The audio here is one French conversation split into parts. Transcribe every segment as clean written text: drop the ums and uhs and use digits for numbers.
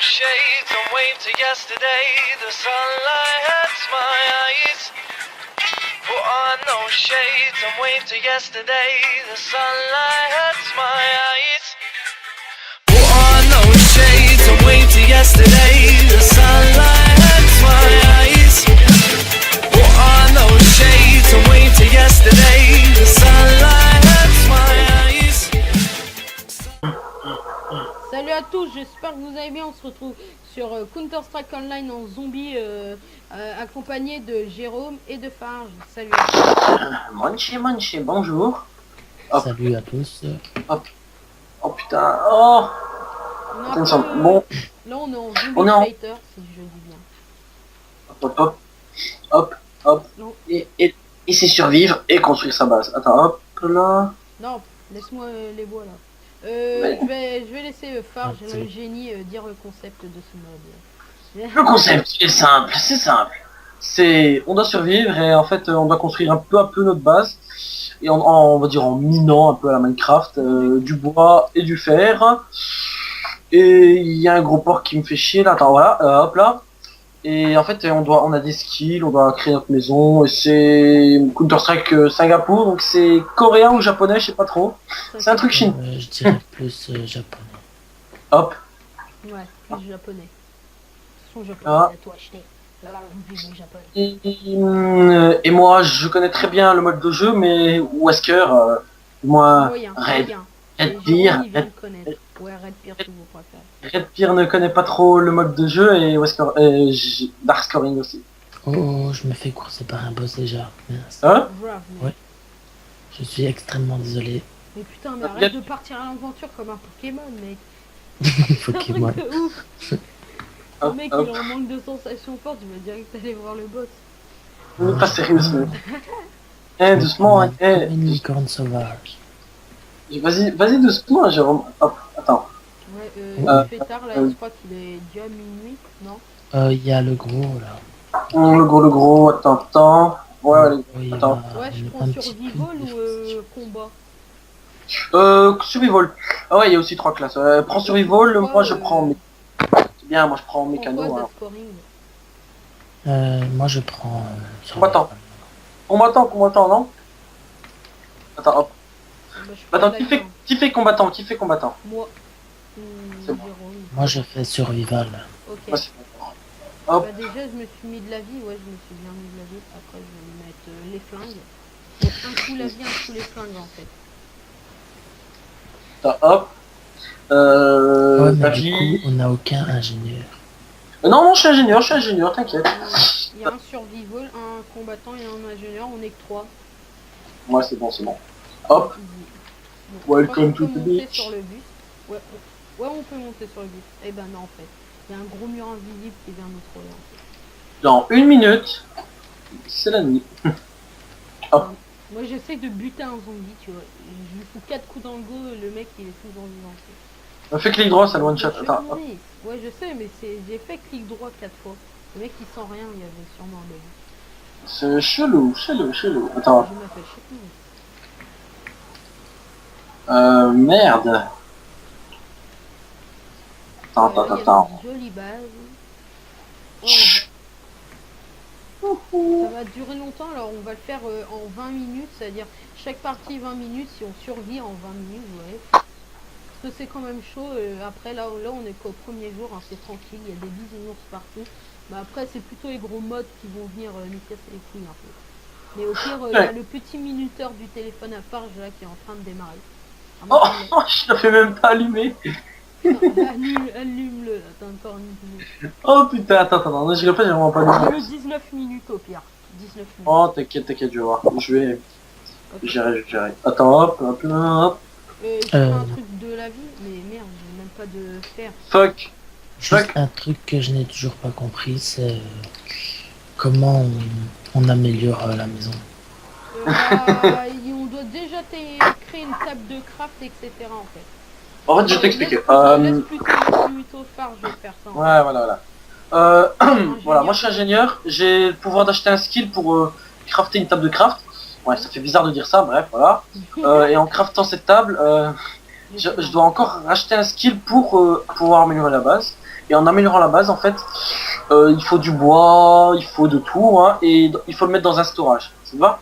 shades and wave to yesterday. The sunlight hurts my eyes. Put on those shades and wave to yesterday. The sunlight hurts my eyes. Put on those shades and wave to yesterday. The sunlight hurts my eyes. Put on those shades and wave to yesterday. The sunlight hurts my eyes. Salut à tous, j'espère que vous allez bien. On se retrouve sur Counter-Strike Online en zombie accompagné de Jérôme et de Farge. Salut. Monchi, bonjour. Hop. Salut à tous. Hop. Oh putain, oh. On a Attention, un peu- bon. Là on est en zombie On est en- fighter, si je dis bien. Hop. Non. Et c'est survivre et construire sa base. Attends, hop là. Non, laisse-moi les bois là. Ouais. Je vais laisser Farge, Ah, c'est le bon. génie, dire le concept de ce mode. Le concept est simple, c'est simple. C'est, on doit survivre et en fait on doit construire un peu à peu notre base. Et on va dire en minant un peu à la Minecraft, du bois et du fer. Et il y a un gros porc qui me fait chier là, attends voilà, hop là. Et en fait on a des skills, on doit créer notre maison. Et c'est Counter-Strike Singapour, donc c'est coréen ou japonais, je sais pas trop. C'est un truc chinois. Je dirais plus japonais. Hop, Ouais, plus japonais. Son japonais, Ah. à toi acheter. Là, on vit au japonais. et moi je connais très bien le mode de jeu, mais Wesker, moi Moyen, Red, moyen. Red Et Peer, Jérôme, il vient de connaître. Ouais, Red Peer, si vous préférez. Red Peer ne connaît pas trop le mode de jeu et Wesker, Dark Scoring aussi. Oh, je me fais courser par un boss déjà. Mince. Hein? Grave, mec. Ouais. Je suis extrêmement désolé. Mais putain, mais arrête de partir à l'aventure comme un Pokémon, mec. Pokémon. C'est un truc de ouf. Le Hop, mec, hop. il en manque de sensations fortes, il va direct aller voir le boss. Pas sérieusement. Doucement, Comme une licorne sauvage. Vas-y doucement, Jérôme. Hop, attends. Ouais, Euh, il fait tard là, je crois qu'il est déjà minuit, non? Il y a le gros là. Le gros, attends. Ouais, allez. Oui, Attends. Ouais, je on est prends un petit peu survival ou difficile. combat? Survival. Ah ouais, il y a aussi 3 classes. Prends survival, Pourquoi, moi je prends. C'est bien, moi je prends Prends mécano. quoi, Alors. de scoring? Moi je prends. Combattant. Combattant, non? Attends, hop. Bah, je prends Attends, l'avion. qui fait combattant? Moi. C'est bon. Jérôme. Moi je fais survival. Ok. Moi, c'est bon. Hop. Bah déjà, je me suis mis de la vie, ouais, je me suis bien mis de la vie. Après, je vais me mettre les flingues. Donc, un coup la vie, un coup les flingues, en fait. Attends, hop. Ouais, La mais du vie. coup, on n'a aucun ingénieur. Non, je suis ingénieur, t'inquiète. Il y a un survival, un combattant et un ingénieur, on est que 3. Ouais, c'est bon. Hop. Welcome to the monter beach. sur le bus. Ouais, on peut monter sur le bus. Eh ben non, en fait. Il y a un gros mur invisible qui vient nous trouver, en fait. Dans 1 minute, c'est la nuit. Hop. Moi, j'essaie de buter un zombie, tu vois. Je lui fous 4 coups dans le dos, le mec, il est toujours vivant. Fais clic droit, ça le one shot. Je Attends, suis hop. nourrice. Ouais, je sais, mais j'ai fait clic droit 4 fois. Le mec, il sent rien, il y avait sûrement un bug. C'est chelou. Attends, Je m'appelle chez nous. merde. Attends. Il y a une jolie base. Oh, Chut. ça va durer longtemps, alors on va le faire en 20 minutes, c'est-à-dire chaque partie 20 minutes, si on survit en 20 minutes, vous voyez. Parce que c'est quand même chaud, après là on est qu'au premier jour, hein, c'est tranquille, il y a des bisounours partout. Mais après c'est plutôt les gros mods qui vont venir nous casser les couilles un peu. Mais au pire, il y a le petit minuteur du téléphone à Farge là qui est en train de démarrer. Oh, je l'ai fait même pas allumer. Allume-le, là, t'as encore une minute. Oh putain, attends, je répète, j'ai vraiment pas J'ai allumé. mis 19 minutes au pire. 19 minutes. Oh, t'inquiète, je vais voir. Je vais Ok. gérer. Attends, hop. Je fais un truc de la vie, mais merde, j'ai même pas de fer. Fuck. Juste un truc que je n'ai toujours pas compris, c'est comment on améliore la maison. On doit déjà créer une table de craft, etc. en fait. En fait, je vais t'expliquer. Laisse plutôt Farge faire ça. en Ouais, voilà. Voilà, moi je suis ingénieur, j'ai le pouvoir d'acheter un skill pour crafter une table de craft. Ouais, ça fait bizarre de dire ça, bref, voilà. fait. Et en craftant cette table, je dois encore racheter un skill pour pouvoir améliorer la base. Et en améliorant la base, en fait, il faut du bois, il faut de tout, hein, et il faut le mettre dans un storage. Ça te va?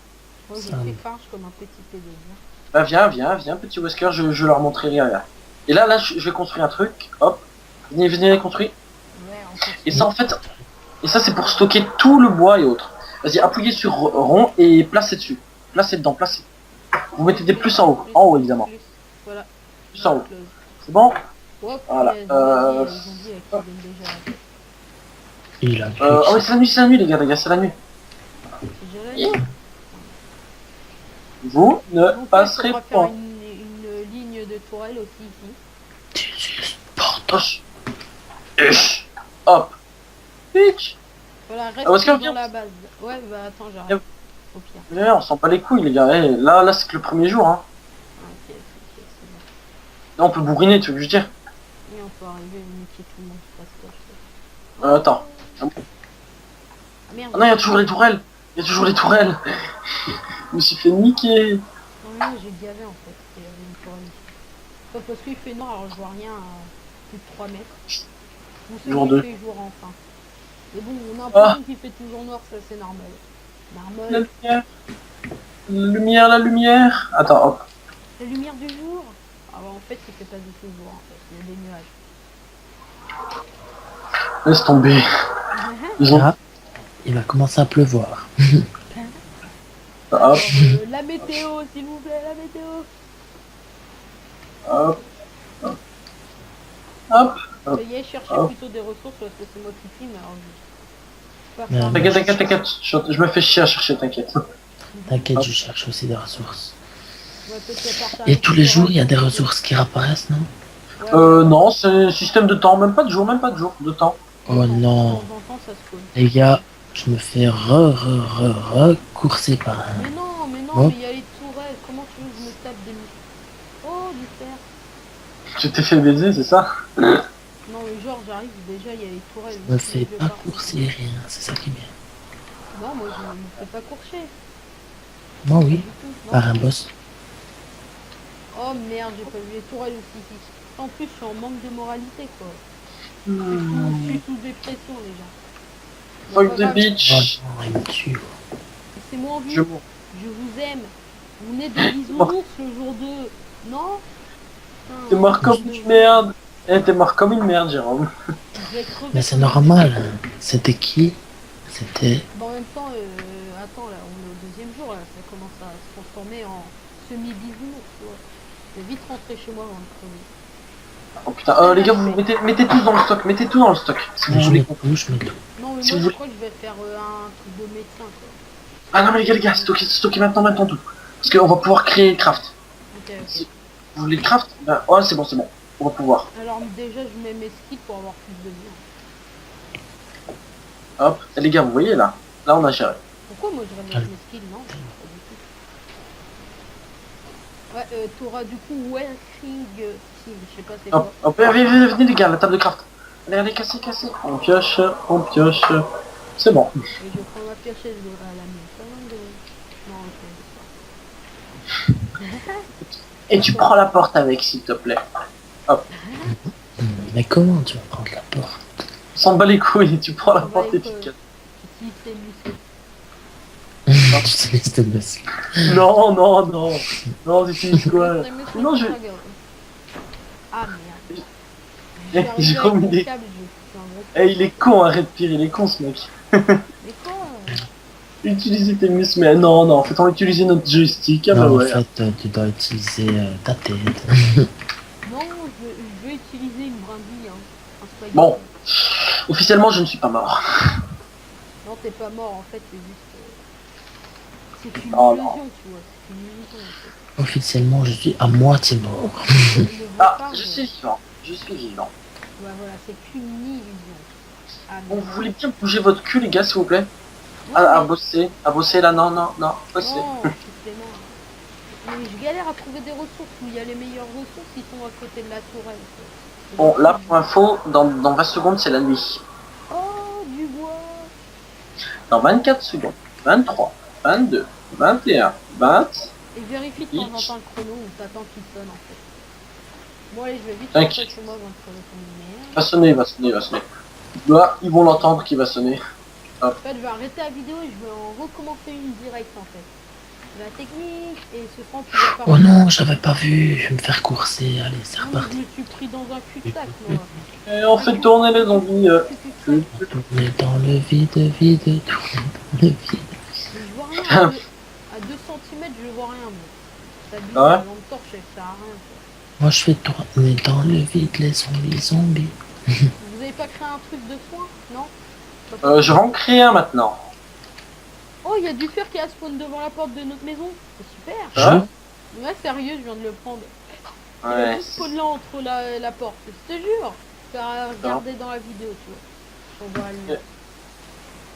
Moi, je Ça fais va. farge comme un petit PD. Bah viens, petit Wesker, je leur montrerai rien. Et là, je vais construire un truc, hop, venez construire. Ouais, on peut Et ça, en fait, et ça, c'est pour stocker tout le bois et autres. Vas-y, appuyez sur rond et placez dessus. Placez dedans, placez. Vous mettez des plus en haut évidemment. Plus. Voilà. Plus en haut. Close. C'est bon? Hop, Voilà, les zombies, qui viennent déjà. Il a Ah oui, c'est la nuit, les gars, c'est la nuit. C'est déjà la nuit. Vous ne Donc, on passerez va faire pas. une ligne de tourelle aussi ici. juste porte. Hoche. Huch. Hop. Pitch. Voilà, reste parce que dans viens. la base. Ouais, bah attends, Viens. j'arrive. Au pire. Mais on s'en bat les couilles, les gars. Là, c'est que le premier jour. Hein. Ok, c'est bon. Là, on peut bourriner, tu veux que je dise? Et on peut arriver à niquer tout le monde. Parce que Attends. Ah merde. Ah non, il y a toujours les tourelles. Je me suis fait niquer. Non, j'ai gavé en fait. Il y avait une tourelle ici. Pas parce qu'il fait noir, alors je vois rien à plus de 3 mètres. Bon, c'est Jour vrai deux. qu'il fait jour enfin. Mais bon, on a Ah. l'impression qu'il fait toujours noir, ça c'est normal. La Normal. lumière. La lumière. Attends, hop. La lumière du jour. Ah bah en fait, il fait pas du tout jour en fait. Il y a des nuages. Laisse tomber. Ils ont... Ah, il va commencer à pleuvoir. Hop, Alors, la météo, s'il vous plaît, la météo. hop. Hop. Ça y est, cherchez Hop. plutôt des ressources parce que c'est moi qui filme, alors je... Pas Non, faire- T'inquiète. Je me fais chier à chercher, t'inquiète. T'inquiète, je cherche aussi des ressources. Ouais, peut-être partager Et tous les sur jours, il y a des un- ressources qui réapparaissent, non? Ouais, Non, c'est système de temps, même pas de jour, de temps. Oh de non. temps en temps, ça se colle. Les gars, je me fais courser par un... Mais non, Bon. mais il y a les tourelles. Comment tu veux que je me tape des... Oh, du fer. Tu t'es fait baiser, c'est ça? Non, mais genre, j'arrive, déjà, il y a les tourelles. Je me Je fais vais pas partir. courser, rien, c'est ça qui est bien. Non, moi, je me fais pas courser. Moi Pas oui, du tout. Non. par un boss. Oh merde, j'ai pas vu les tourelles aussi ici. En plus, je suis en manque de moralité, quoi. Je suis sous dépression, déjà. Bon, Fuck pas the grave, Oh beach. non, il me tue. c'est moi en vue. Je... Je vous aime. Vous venez des bisounours le jour 2. Non. Putain, T'es mort comme une merde. T'es mort comme une merde, Jérôme. je vais crever Mais c'est comme- normal. Hein. C'était qui? C'était... Bon, en même temps, attends, là, on est au deuxième jour, là, ça commence à se transformer en semi-bisounours, tu vois. Je vais vite rentrer chez moi avant de crever. Oh putain, les gars, vous mettez tout dans le stock, mettez tout dans le stock. Si vous Je voulez. mets tout, je mets tout. Non, mais Si moi, vous je crois que je vais faire un truc de médecin, quoi. Ah non, mais les gars, stockez maintenant tout. Parce qu'on va pouvoir créer craft. Ok, ok. Si vous voulez craft, ben, ouais, c'est bon. On va pouvoir. Alors, déjà, je mets mes skills pour avoir plus de vie. Hop. Et les gars, vous voyez là? Là, on a géré. Pourquoi moi, je vais mettre mes skills? Non, pas du tout. Ouais, t'auras du coup Welking Team, je sais pas c'est quoi. Hop, venez les gars, la table de craft. Allez, cassez. On pioche. C'est bon. Et je prends ma piocheuse à la main. Non, Et tu prends la porte avec, s'il te plaît. Mais comment tu vas prendre la porte? On s'en bat les couilles, tu prends la On va porte et être, tu casses. Si c'est musclé. Tu sais, liste de boss. Non, c'est quoi? C'est musclé Non, pour je... ta gueule. Ah merde. J'ai comme idée. Il est con, arrête de pire, il est con ce mec. Mais quoi Utiliser tes muscles, mais non, en fait on va utiliser notre joystick, ah bah Non, en ouais. fait, tu dois utiliser ta tête. Non, je veux utiliser une brindille. Hein. Un spaghetti. Bon. Officiellement je ne suis pas mort. Non, t'es pas mort en fait, c'est juste. C'est une Oh, illusion, non. tu vois. C'est une illusion en fait. Officiellement, je suis à moitié mort. Je le vois Ah, pas, je mais- suis vivant, Ouais, voilà, c'est qu'une illusion. Ah, Bon, mais- vous voulez bien bouger votre cul les gars s'il vous plaît? Ouais, À mais- bosser là, non, bosser. Non, justement. Mais je galère à trouver des ressources où il y a les meilleures ressources, ils sont à côté de la tourelle. Quoi. Bon, là pour info, dans 20 secondes c'est la nuit. Oh, du bois. Dans 24 secondes, 23, 22, 21, 20... Et vérifie de temps en temps le chrono ou t'attends qu'il sonne en fait. Bon allez, je vais vite T'inquiète. rentrer chez moi avant de crever comme une merde. Va sonner, va sonner, va sonner. Là, ils vont l'entendre qui va sonner. En fait, je vais arrêter la vidéo et je vais en recommencer une directe en fait. La technique et ce sera tu vas pas. Oh non, j'avais pas vu. Je vais me faire courser. Allez, c'est Non, mais je reparti. me suis pris dans un cul-de-sac moi. Et on fait tourner les zombies. Cul-de-sac. Tourner dans le vide, vide, tourner dans le vide. Mais je vois rien. À 2 cm, je vois rien. Moi. Ça bite Ah ouais la lampe torche, ça sert à rien. Quoi. Moi, je fais tourner dans le vide les zombies. Vous avez pas créé un truc de foin? Non? Je vais en créer un maintenant. Oh, il y a du fer qui a spawn devant la porte de notre maison. C'est super. Ah Ouais, sérieux, je viens de le prendre. Il y a Ouais. du spawn là entre la porte. Je te jure. Tu as regardé dans la vidéo, tu vois. On voit le...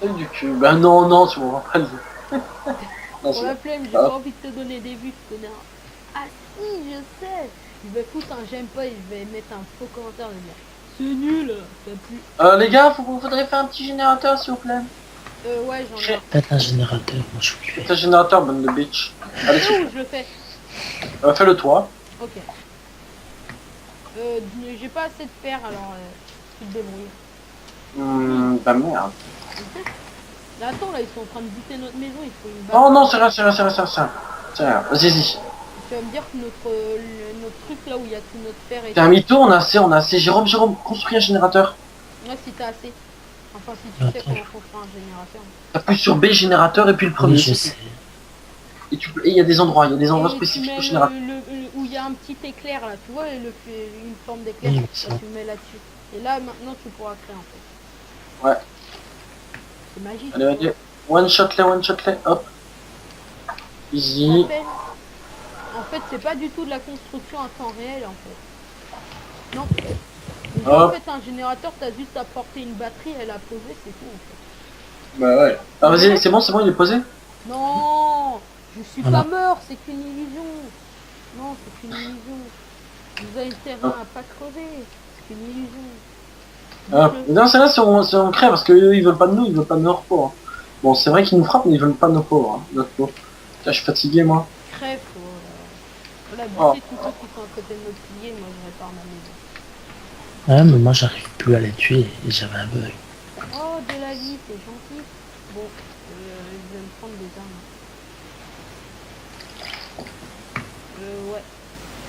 C'est du cul. Bah non, non, tu m'en vas pas le dire. Non, Pour c'est- la flemme, j'ai Ah. pas envie de te donner des vues, connard. Ah si, je sais. Je vais foutre un j'aime pas et je vais mettre un faux commentaire de dire c'est nul, ça pue. Les gars, faudrait faire un petit générateur s'il vous plaît. Ouais, j'en ai un. Peut-être un générateur, moi je suis occupé. C'est un générateur, bonne de bitch. Allez, C'est où je le fais? fais-le toi. Ok. J'ai pas assez de fer alors tu te débrouilles. Bah merde. Là attends, là ils sont en train de buter notre maison, il faut une balle. Oh non, c'est rien, c'est rien, c'est rien, c'est rien. C'est rien. Vas-y. Tu vas me dire que notre truc là où il y a tout notre fer et T'es un mytho, on a assez. Jérôme, construis un générateur. Ouais, si t'as assez. Enfin, si tu sais Attends. comment construire un générateur. T'appuies sur B générateur et puis le premier. Oui, je sais. Et il y a des endroits, Et spécifiques tu au mets générateur. où il y a un petit éclair là, tu vois, une forme d'éclair, Oui, là, ça. tu le mets là-dessus. Et là maintenant tu pourras créer en fait. Ouais. C'est magique. Allez. One shot les, hop. Easy. En fait, c'est pas du tout de la construction à temps réel en fait. Non. Mais en Hop. fait, un générateur, t'as juste à porter une batterie, elle a posé, c'est tout en fait. Bah ouais. Ah vas-y, c'est bon, il est posé. Non, je suis Voilà. pas mort, c'est qu'une illusion. Non, c'est qu'une illusion. Vous avez intérêt à pas crever, c'est qu'une illusion. Ah, non, c'est là si on crée parce qu'eux ils veulent pas de nous, ils veulent pas de nos repos. Hein. Bon, c'est vrai qu'ils nous frappent, mais ils veulent pas de nos pauvres. Hein. Notre pauvre. Tiens, je suis fatigué moi. Crève, quoi. Voilà, Oh. buter tous ceux qui sont à côté de notre pilier, moi je répare ma maison. Ouais, mais moi j'arrive plus à les tuer et j'avais un bug. Oh, de la vie, c'est gentil. Bon, je vais me prendre des armes. Ouais.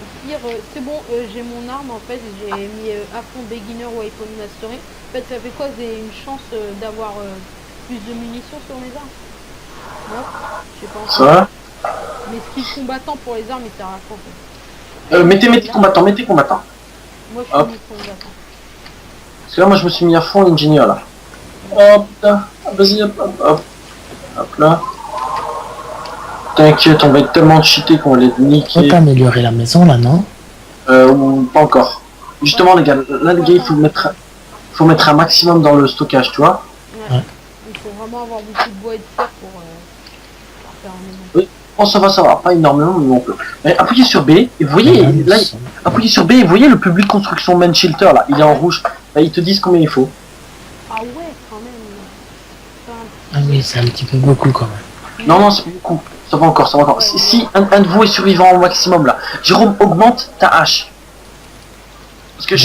Au pire, c'est bon, j'ai mon arme en fait, j'ai mis à fond beginner weapon mastery. En fait, ça fait quoi? J'ai une chance d'avoir plus de munitions sur mes armes? Non, je sais pas Ça encore. va. Mais skill combattant pour les armes, il sert à quoi en fait? Mettez combattants. Moi, je suis Hop. mis combattant. Parce que là, moi, je me suis mis à fond ingénieur là. Hop là. Vas-y, hop. Hop là. T'inquiète, on va être tellement cheaté qu'on va les Faut niquer. améliorer la maison là, non? Ou pas encore. Justement, les gars, là, les gars, il faut mettre un maximum dans le stockage, tu vois. Ouais. Il faut vraiment avoir beaucoup de bois et de fer pour faire un maison. Oh, ça va, pas énormément, mais on peut. Mais appuyez sur B, et vous voyez, Ouais, là, nous sommes- appuyez sur B, et vous voyez le public construction main shelter, là, il est en rouge. Là, ils te disent combien il faut. Ah ouais, quand même. Ah oui, c'est un petit peu beaucoup quand même. Non, c'est beaucoup. Ça va encore. Ouais, Si un de vous est survivant au maximum, là, Jérôme, augmente ta hache. Parce que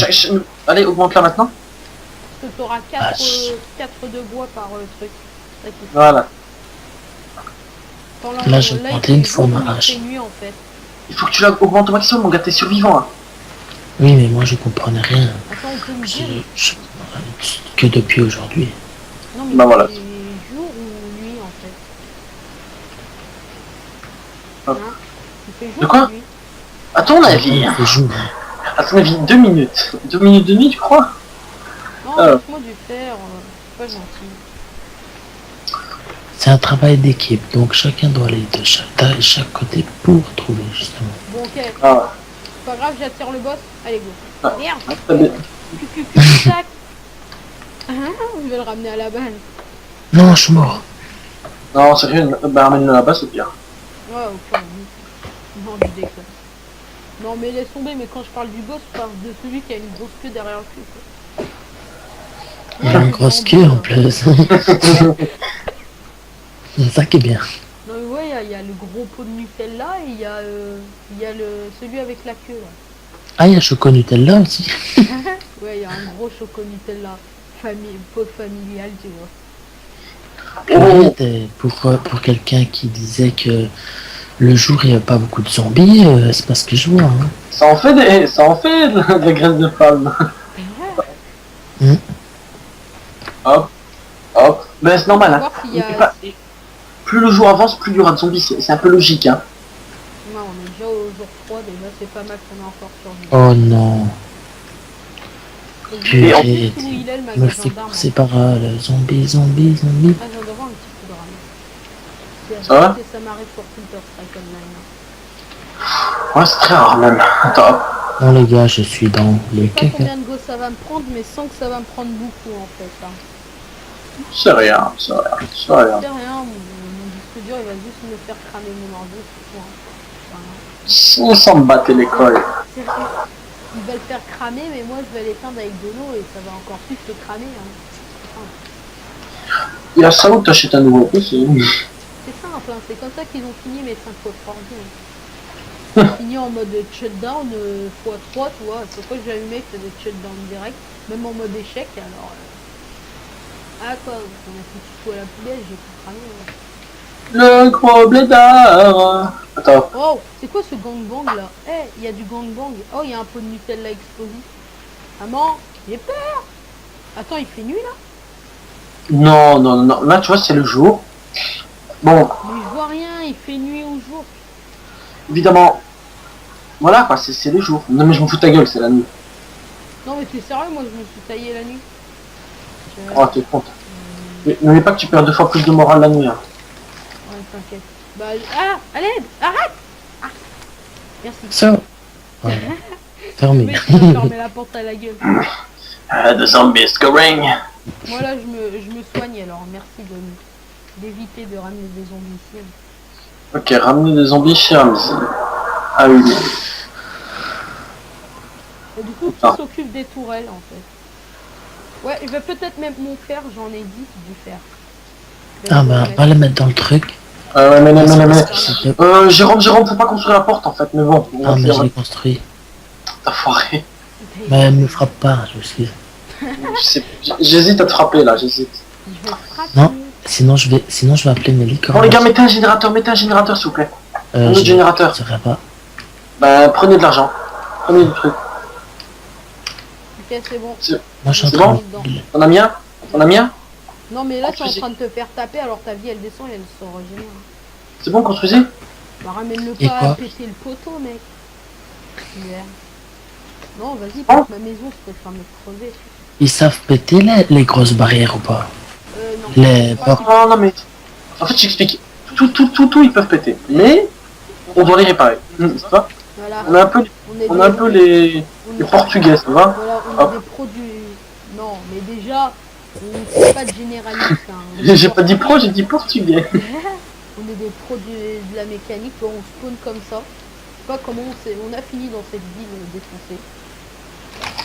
allez, augmente-la maintenant. Parce que t'auras Ah, 4 de bois par truc. Ça qui fait. Voilà. Quand Là, j'ai il planté fait une jour, fois ma il fait hache. nuit en fait. Il faut que tu l'augmentes au maximum, mon gars, t'es survivant. Hein. Oui, mais moi je comprenais rien. Attends, on peut me Je- dire. je- Que depuis aujourd'hui. Non, mais Bah voilà. c'est jour ou nuit en fait. Hop. Hein? Il fait jour De quoi ou nuit? À ton avis, Il fait jour. 2 minutes. 2 minutes de nuit, tu crois? Non, Ah. laisse-moi du fer. C'est pas gentil. C'est un travail d'équipe, donc chacun doit aller de chaque côté pour trouver justement. Bon, ok. Ah ouais. C'est pas grave, j'attire le boss. Allez, go. Ah. Merde. Très bien. Tac. Ah, je vais le ramener à la balle. Non, je suis mort. Non, sérieux, bah ramène-le là-bas, c'est pire. Ouais, ok. Non, je déconne. Non, mais laisse tomber, mais quand je parle du boss, je parle de celui qui a une grosse queue derrière le cul. Quoi. Il a une grosse queue en plus. C'est ça qui est bien. Non, mais ouais, il y a le gros pot de Nutella et il y a celui avec la queue là. Ah, il y a Choco Nutella aussi. Ouais, il y a un gros choco Nutella. Pot familial, tu vois. Oh, Pour quelqu'un qui disait que le jour il n'y a pas beaucoup de zombies, c'est pas ce que je vois. Hein. ça en fait de la graisse de femme. Hmm. Hop, hop. Mais c'est normal, Faut hein. voir s'il y N'oublie a... pas, plus le jour avance, plus il y aura de zombies. C'est un peu logique, hein. Non, on est déjà au jour 3, déjà c'est pas mal qu'on a encore survécu. Oh non. Et Et en- où Purée, il est le me magasin fait d'armes? courser par zombie, zombie, zombie. Ah, je viens d'avoir un petit coup de rame. Ça va? Ça m'arrive pour Counter Strike Online. Ouais, c'est très rare même. Attends, hop. Bon les gars, je suis dans Je le sais pas caca. combien de go ça va me prendre, mais sans que ça va me prendre beaucoup en fait. Hein. C'est rien, c'est rien, c'est rien. C'est rien, mon disque dur il va juste me faire cramer mon ordi, c'est tout. Hein. Enfin, On s'en battait l'école. sérieux. Il va le faire cramer, mais moi je vais l'éteindre avec de l'eau et ça va encore plus le cramer. Hein. Il y a ça où t'achètes un nouveau PC. C'est simple, hein. C'est comme ça qu'ils ont fini mes 5 coffres ordi. Hein. Fini en mode shutdown x3, tu vois. C'est quoi que j'ai allumé, que faisait shutdown direct, même en mode échec. Alors, ah quoi, on a foutu tout à la poubelle, j'ai tout cramé. Ouais. Le gros blédard. Attends, Oh, c'est quoi ce gangbang là? Eh, il y a du gangbang. Oh, il y a un pot de Nutella explosif. Maman, j'ai peur. Attends, il fait nuit là? non, non, non, là tu vois c'est le jour. Bon, Mais je vois rien, il fait nuit au jour. évidemment, voilà quoi, c'est le jour. Non mais je me fous de ta gueule, c'est la nuit. Non mais t'es sérieux, moi je me suis taillé la nuit. Oh t'es con. Mais n'oublie pas que tu perds 2 fois plus de morale la nuit. Hein. Ouais, t'inquiète. Bah, ah, allez, arrête. Ah. Merci. Ça. Voilà. Le Fermé. mec, il m'a fermé la porte à la gueule. The zombies going. Moi là, je me soigne alors. Merci d'éviter de ramener des zombies ici. Ok, ramener des zombies chez Ramsey. Ah oui. Et du coup, Ah. qui s'occupe des tourelles en fait? Ouais, je vais peut-être même mon fer, j'en ai 10 du fer. Je vais Ah le bah, mettre. va les mettre dans le truc. Ouais, Ah, Jérôme, faut pas construire la porte en fait, mais bon. On va mais faire. j'ai construit. T'as foiré. Mais elle me frappe pas, je sais. J'hésite à te frapper là, j'hésite. Je vais frapper. Non. Sinon je vais appeler mes licornes. Bon les gars, mettez un générateur s'il vous plaît. Un autre je générateur. saurais pas. Bah prenez de l'argent. Prenez du truc. Ok, c'est bon. Moi je suis en C'est train bon de... On a mis un? On a mis un? Non mais là, tu es en Construisez. train de te faire taper alors ta vie elle descend et elle se régénère. C'est bon, construisez? Bah ramène-le Et pas à quoi péter le poteau, mec. Yeah. Non, vas-y, Oh. pète ma maison, je peux faire me crever. Ils savent péter les grosses barrières ou pas? Non. Les Pas portes. si- Non, non mais. En fait j'explique. Tout, ils peuvent péter. Mais on doit les réparer. C'est pas? Voilà. On a un peu, on a un peu les Portugais, ça va? Voilà, on a Hop. des produits. Non, mais déjà, on fait pas de généraliste. Hein. J'ai pas dit pro, j'ai dit portugais. On est des produits de la mécanique, on spawn comme ça. Je sais pas comment on a fini dans cette ville défoncée.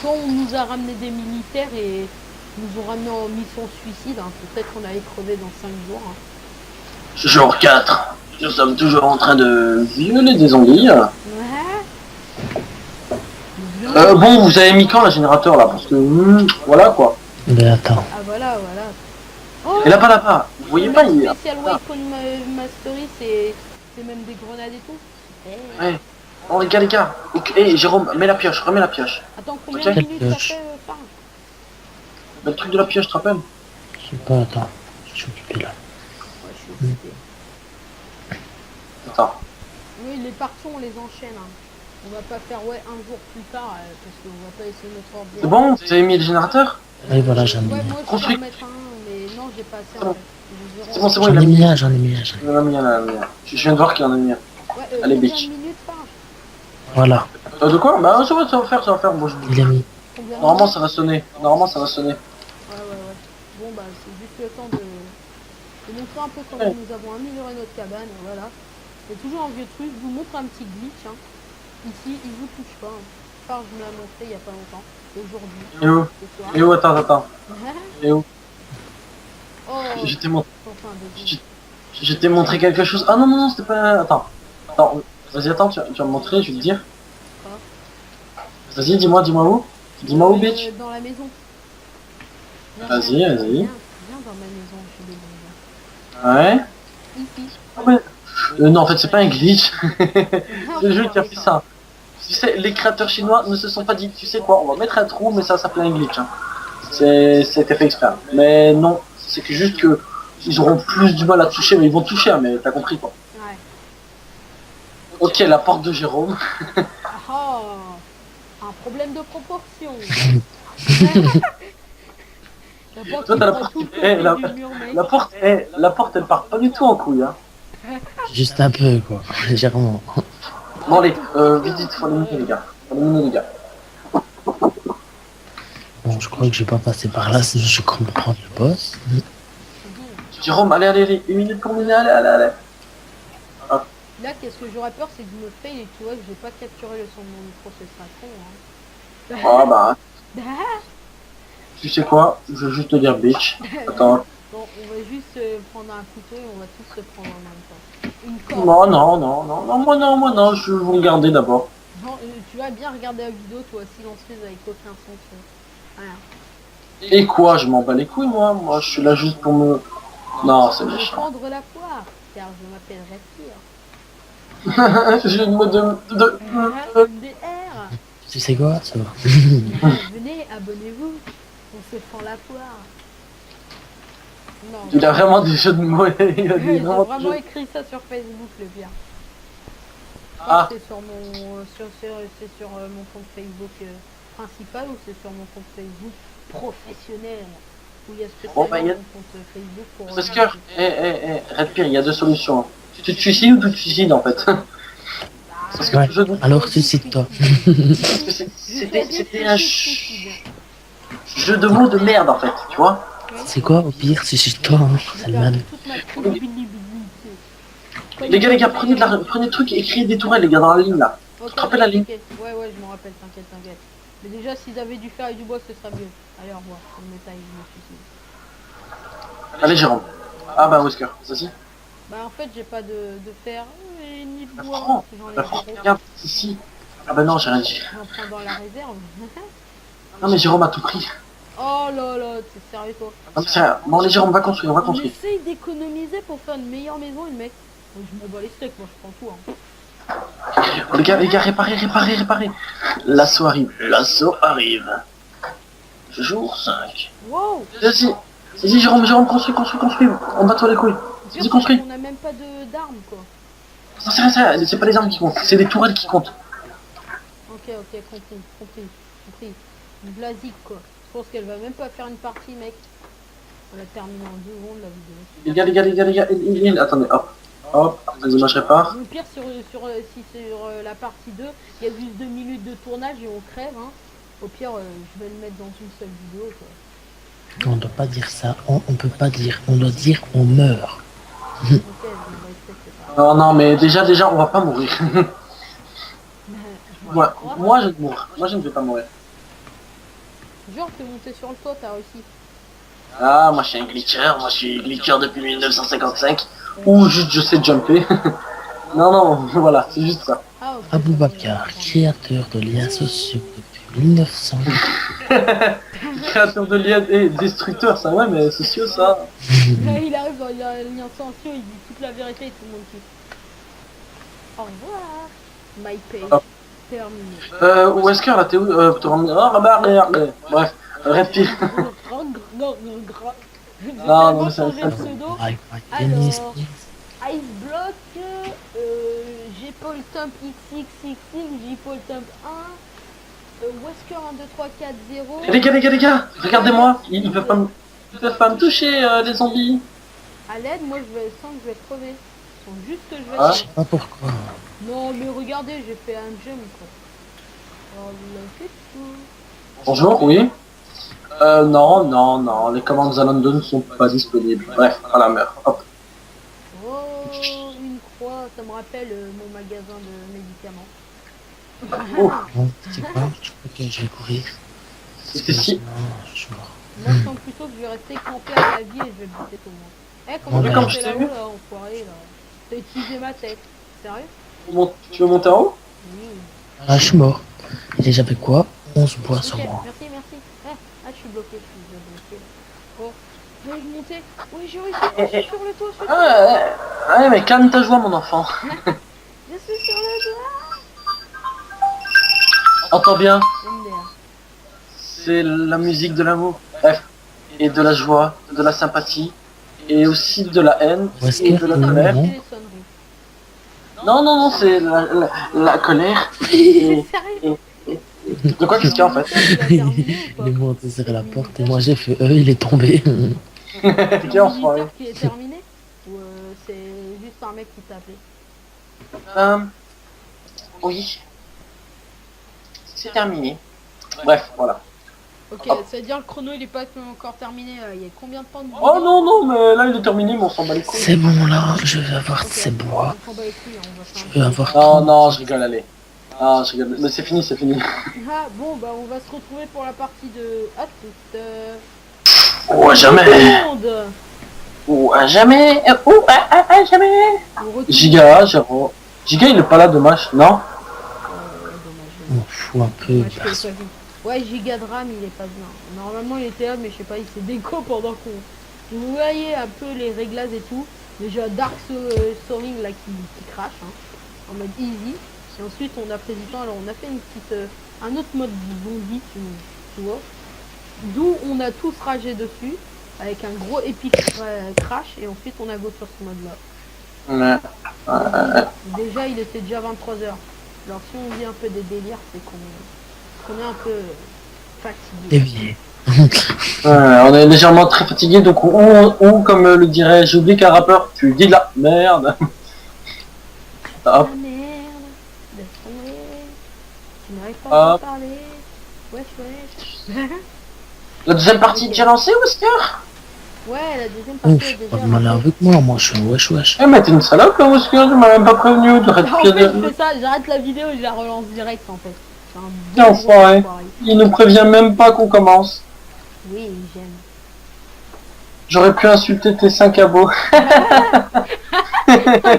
Soit on nous a ramené des militaires et nous ont ramené en mission suicide. Hein. Peut-être qu'on allait crever dans 5 jours. Hein. Jour 4. Nous sommes toujours en train de violer des zombies. Ouais. Bon, vous avez mis quand le générateur là? Parce que voilà quoi. Mais attends. Ah voilà, voilà. Oh, Et là-bas, vous voyez pas, il y a... spécial Weapon Mastery, c'est même des grenades et tout. Eh. Ouais. Oh les gars. Ok, hey, Jérôme, mets la pioche, remets la pioche. Attends, combien Ok. de minutes ça Pioche. fait, Farge? Le truc de la pioche, tu te rappelles? Je sais pas, attends. Je suis occupé là. Ouais, je suis occupé. Attends. Oui, les parties, on les enchaîne. Hein. On va pas faire, ouais, un jour plus tard, parce qu'on va pas essayer notre ordre. C'est bon? Vous avez mis le générateur? Et voilà, j'en ai Ouais, mis moi, je vais Construit. en mettre un, mais non, j'ai pas assez, C'est en bon. fait. C'est bon, c'est bon, un. il a mis un. J'en ai mis un. Il en a mis un, il en a mis un. Je viens de voir qu'il en a mis un. Ouais, Allez, combien bitch. de minutes, Farge? Voilà, De quoi? Bah ça va faire. Moi, je... il a mis. Combien de Normalement minutes? ça va sonner. Normalement ça va sonner. Ouais. Bon, bah, c'est juste le temps de montrer un peu comment nous avons amélioré notre cabane, voilà. C'est toujours un vieux truc, je vous montre un petit glitch, hein. Ici, il vous touche pas. Hein. Farge me l'a montré il y a pas longtemps. Aujourd'hui. Et où? Ce soir. Et où? Attends. Et où? Oh, Je t'ai montré. enfin, désolé. Je t'ai montré quelque chose. Ah non, c'était pas... Attends. Vas-y, attends, tu vas me montrer, je vais te dire. Vas-y, dis-moi où. Dis-moi où, bitch. Dans la maison. Viens, Vas-y, viens, vas-y. viens dans ma maison, je suis désolé. Ouais. Ici. Ah, mais- non, en fait, c'est pas un glitch. Ah, C'est le jeu qui a enfoiré. fait ça. Tu sais, les créateurs chinois ne se sont pas dit, tu sais quoi, on va mettre un trou, mais ça s'appelle un glitch. Hein. C'était fait exprès. Mais non, c'est que juste que ils auront plus du mal à toucher, mais ils vont toucher, hein, mais t'as compris quoi. Ouais. Ok, la porte de Jérôme. Ah, un problème de proportion. La porte Toi, qui t'as la prend porte tout le qui- eh, côté du mur, mec. la porte, elle part pas du tout en couille. Hein. Juste un peu, quoi. Légèrement. Bon, allez, vite, vite, faut éliminer les gars. Faut éliminer les gars. Bon, je crois que je vais pas passer par là, sinon je comprends le boss. Jérôme, allez, 1 minute pour miner, allez. Là, qu'est-ce que j'aurais peur, c'est que je me faille et tu vois que j'ai pas capturé le son de mon micro, ce sera con. Ah bah, Hein. tu sais quoi, je vais juste te dire bitch. Attends. Bon, on va juste prendre un couteau et on va tous se prendre en même temps. Une corde. Moi non, je vais vous regarder d'abord. Non, tu vas bien regarder la vidéo, toi, silencieuse avec aucun son. Tu vois. Voilà. Et quoi, je m'en bats les couilles moi je suis là juste pour me... Non, c'est Je vais méchant. prendre la poire, car je m'appelle Respire. J'ai une mode de... MDR. Tu sais quoi, ça va. Venez, abonnez-vous. On se prend la poire. Non. Il a vraiment des jeux de mots. Il a J'ai vraiment des vraiment jeux- écrit ça sur Facebook, le pire. Ah, C'est sur mon mon compte Facebook principal ou c'est sur mon compte Facebook professionnel où il y a spécialement Bon, bah, il y a- mon compte Facebook pour... Oscar, Redpeer, il y a deux solutions. Hein. Tu te suicides ou tu te suicides en fait. Parce que Ouais. le jeu de... Alors, suicide-toi. parce que c'était un jeu de mots de merde en fait, tu vois. C'est quoi, au pire, suicide-toi, hein, Salman. Toute ma crédibilité. Les gars, prenez le truc et écrivez des tourelles les gars dans la ligne là. Ok, te rappelles la ligne? t'inquiète. Ouais, je m'en rappelle, t'inquiète. Mais déjà, s'ils avaient du fer et du bois, ce serait mieux. Allez, au revoir. Comme métal, je me suicide. Allez Jérôme. Ah bah Oscar, ça si. Bah, en fait, j'ai pas de fer ni de Bah bois. prends, J'en ai bah prends, zéro. regarde, ici. Ah bah non, j'ai rien dit. J'en prends dans la réserve. Non mais Jérôme a tout pris. Oh là là, t'es sérieux toi? Non mais sérieux, bon allez Jérôme, on va construire. On essaye d'économiser pour faire une meilleure maison et le mec. Je m'en bats les steaks, moi je prends tout. Hein. Oh, les gars, réparez. L'assaut arrive. Jour 5. Wow! Vas-y Jérôme, construis. On bat toi les couilles. Vas-y, construis. On a même pas d'armes quoi. Non, c'est rien, c'est pas les armes qui comptent, c'est les tourelles qui comptent. Ok, compris. Une blasique quoi. Je pense qu'elle va même pas faire une partie mec. On a terminé en 2 secondes la vidéo. Les gars, attendez, hop, vas-y, moi je répare. Le pire si sur la partie 2, il y a juste 2 minutes de tournage et on crève hein. Au pire je vais le mettre dans une seule vidéo quoi. On doit pas dire ça, on peut pas dire, on doit dire on meurt. Ok, je vais respecter ça. Non, mais déjà, on va pas mourir. Voilà, moi je ne vais pas mourir. Genre t'es monté sur le toit, t'as réussi. Ah, moi je suis glitcher depuis 1955. Ou juste je sais jumper. non, voilà, c'est juste ça. Ah ok. Aboubacar, créateur de liens sociaux depuis 1900. Créateur de liens et destructeur, ça ouais, mais c'est sûr ça. Là, il arrive dans le lien silencieux, il dit toute la vérité et tout le monde kiffe. Au revoir. My page. Ah. Terminé. Où est-ce que là t'es où Bref, Redpeer. Non, non, mais ça- changer le pseudo. Dennis, Alors, Ice Block, J-Paul Thump XXXX, J-Paul Thump 1, Wesker 1, 2, 3, 4, 0. Les gars, regardez-moi, ils peuvent pas me toucher les zombies. À l'aide, moi je sens que je vais crever. Ils sont juste que je vais Ah. je sais pas pourquoi. Non mais regardez, j'ai fait un jump quoi. Oh là, c'est tout. Bonjour, oui. Non, les commandes à London ne sont pas disponibles. Bref, à la mer. Hop. Oh, une croix, ça me rappelle mon magasin de médicaments. Oh, Bon, c'est quoi? Je crois que je vais courir. c'est si. Non, je suis mort. Moi je sens plutôt que je vais rester campé à la vie et je vais buter tout le monde. Eh, comment Bon, tu ben, as comme je fait t'ai là-haut vu. là, enfoiré là? T'as utilisé ma tête. Sérieux? Tu veux monter en haut? Oui. Ah, je suis mort. Et j'avais quoi 11 bois sur Ok, moi. merci, merci. Ah, je suis bloqué, je suis déjà bloqué. Oh, j'arrive à monter. Oui, j'ai réussi, je suis sur le toit, je suis sur le toit. Ouais, mais calme ta joie, mon enfant. Je suis sur le Entends bien, toit. MDR. c'est la musique de l'amour. Bref, et de la joie, de la sympathie, et aussi de la haine, Wesker, et de la t'es où, colère. non Les sonneries. Non, non, non, c'est la colère. C'est Et, sérieux. de quoi qu'est-ce qu'il y a en fait Tu l'as terminé ou Il est pas? monté sur la porte et moi j'ai fait il est tombé. C'est Quel un enfoiré. visiteur qui est terminé? Ou c'est juste un mec qui t'a appelé? Oui. C'est terminé. Bref, voilà. Ok, ça veut dire le chrono il est pas encore terminé. Il y a combien de temps de vidéo? Oh non, non, mais là il est terminé, mais on s'en bat les couilles. C'est bon là, je vais avoir Ok, ces bois. on s'en bat les couilles, on va faire Je un peux petit avoir débat. Non, non, je rigole, allez. Ah, je rigole. Mais c'est fini, c'est fini. Ah bon, bah on va se retrouver pour la partie de... Ah, tout... Oh, à jamais. Monde. Oh, à jamais. Oh, à jamais. On retourne... Giga, Giro. Giga, il est pas là, dommage, non? dommage. On fout un peu. Dommage qu'il ait pas vu. Ouais, Giga de RAM, il est pas bien. Normalement, il était là, mais je sais pas, il s'est déco pendant qu'on... Vous voyez un peu les réglages et tout. Déjà, Dark Soaring, là, qui crache, hein, en mode easy. Et ensuite, on a pris du temps. Alors, on a fait une petite... un autre mode zombie, tu vois. D'où on a tous ragé dessus. Avec un gros epic crash. Et ensuite, on a go sur ce mode-là. Ouais. Déjà, il était déjà 23h. Alors, si on dit un peu des délires, c'est qu'on est un peu fatigué. Dévié. On est légèrement très fatigué, donc ou comme le dirait, j'ai oublié qu'un rappeur, tu dis de la merde. Ah Hop. merde, laisse tomber. Tu n'arrives pas à Hop. parler. Wesh, wesh. La deuxième partie est déjà lancée, Wesker? Ouais, la deuxième partie Ouf, est pas déjà de malheur lancée. avec moi je suis un wesh wesh. Eh, mais t'es une salope, là, Wesker, tu m'as même pas prévenu, tu aurais En fait, je fais ça, j'arrête la vidéo et je la relance direct en fait. C'est un Tiens, bon enfoiré. enfoiré. Il nous prévient même pas qu'on commence. Oui, j'aime. J'aurais pu insulter tes 5 abos.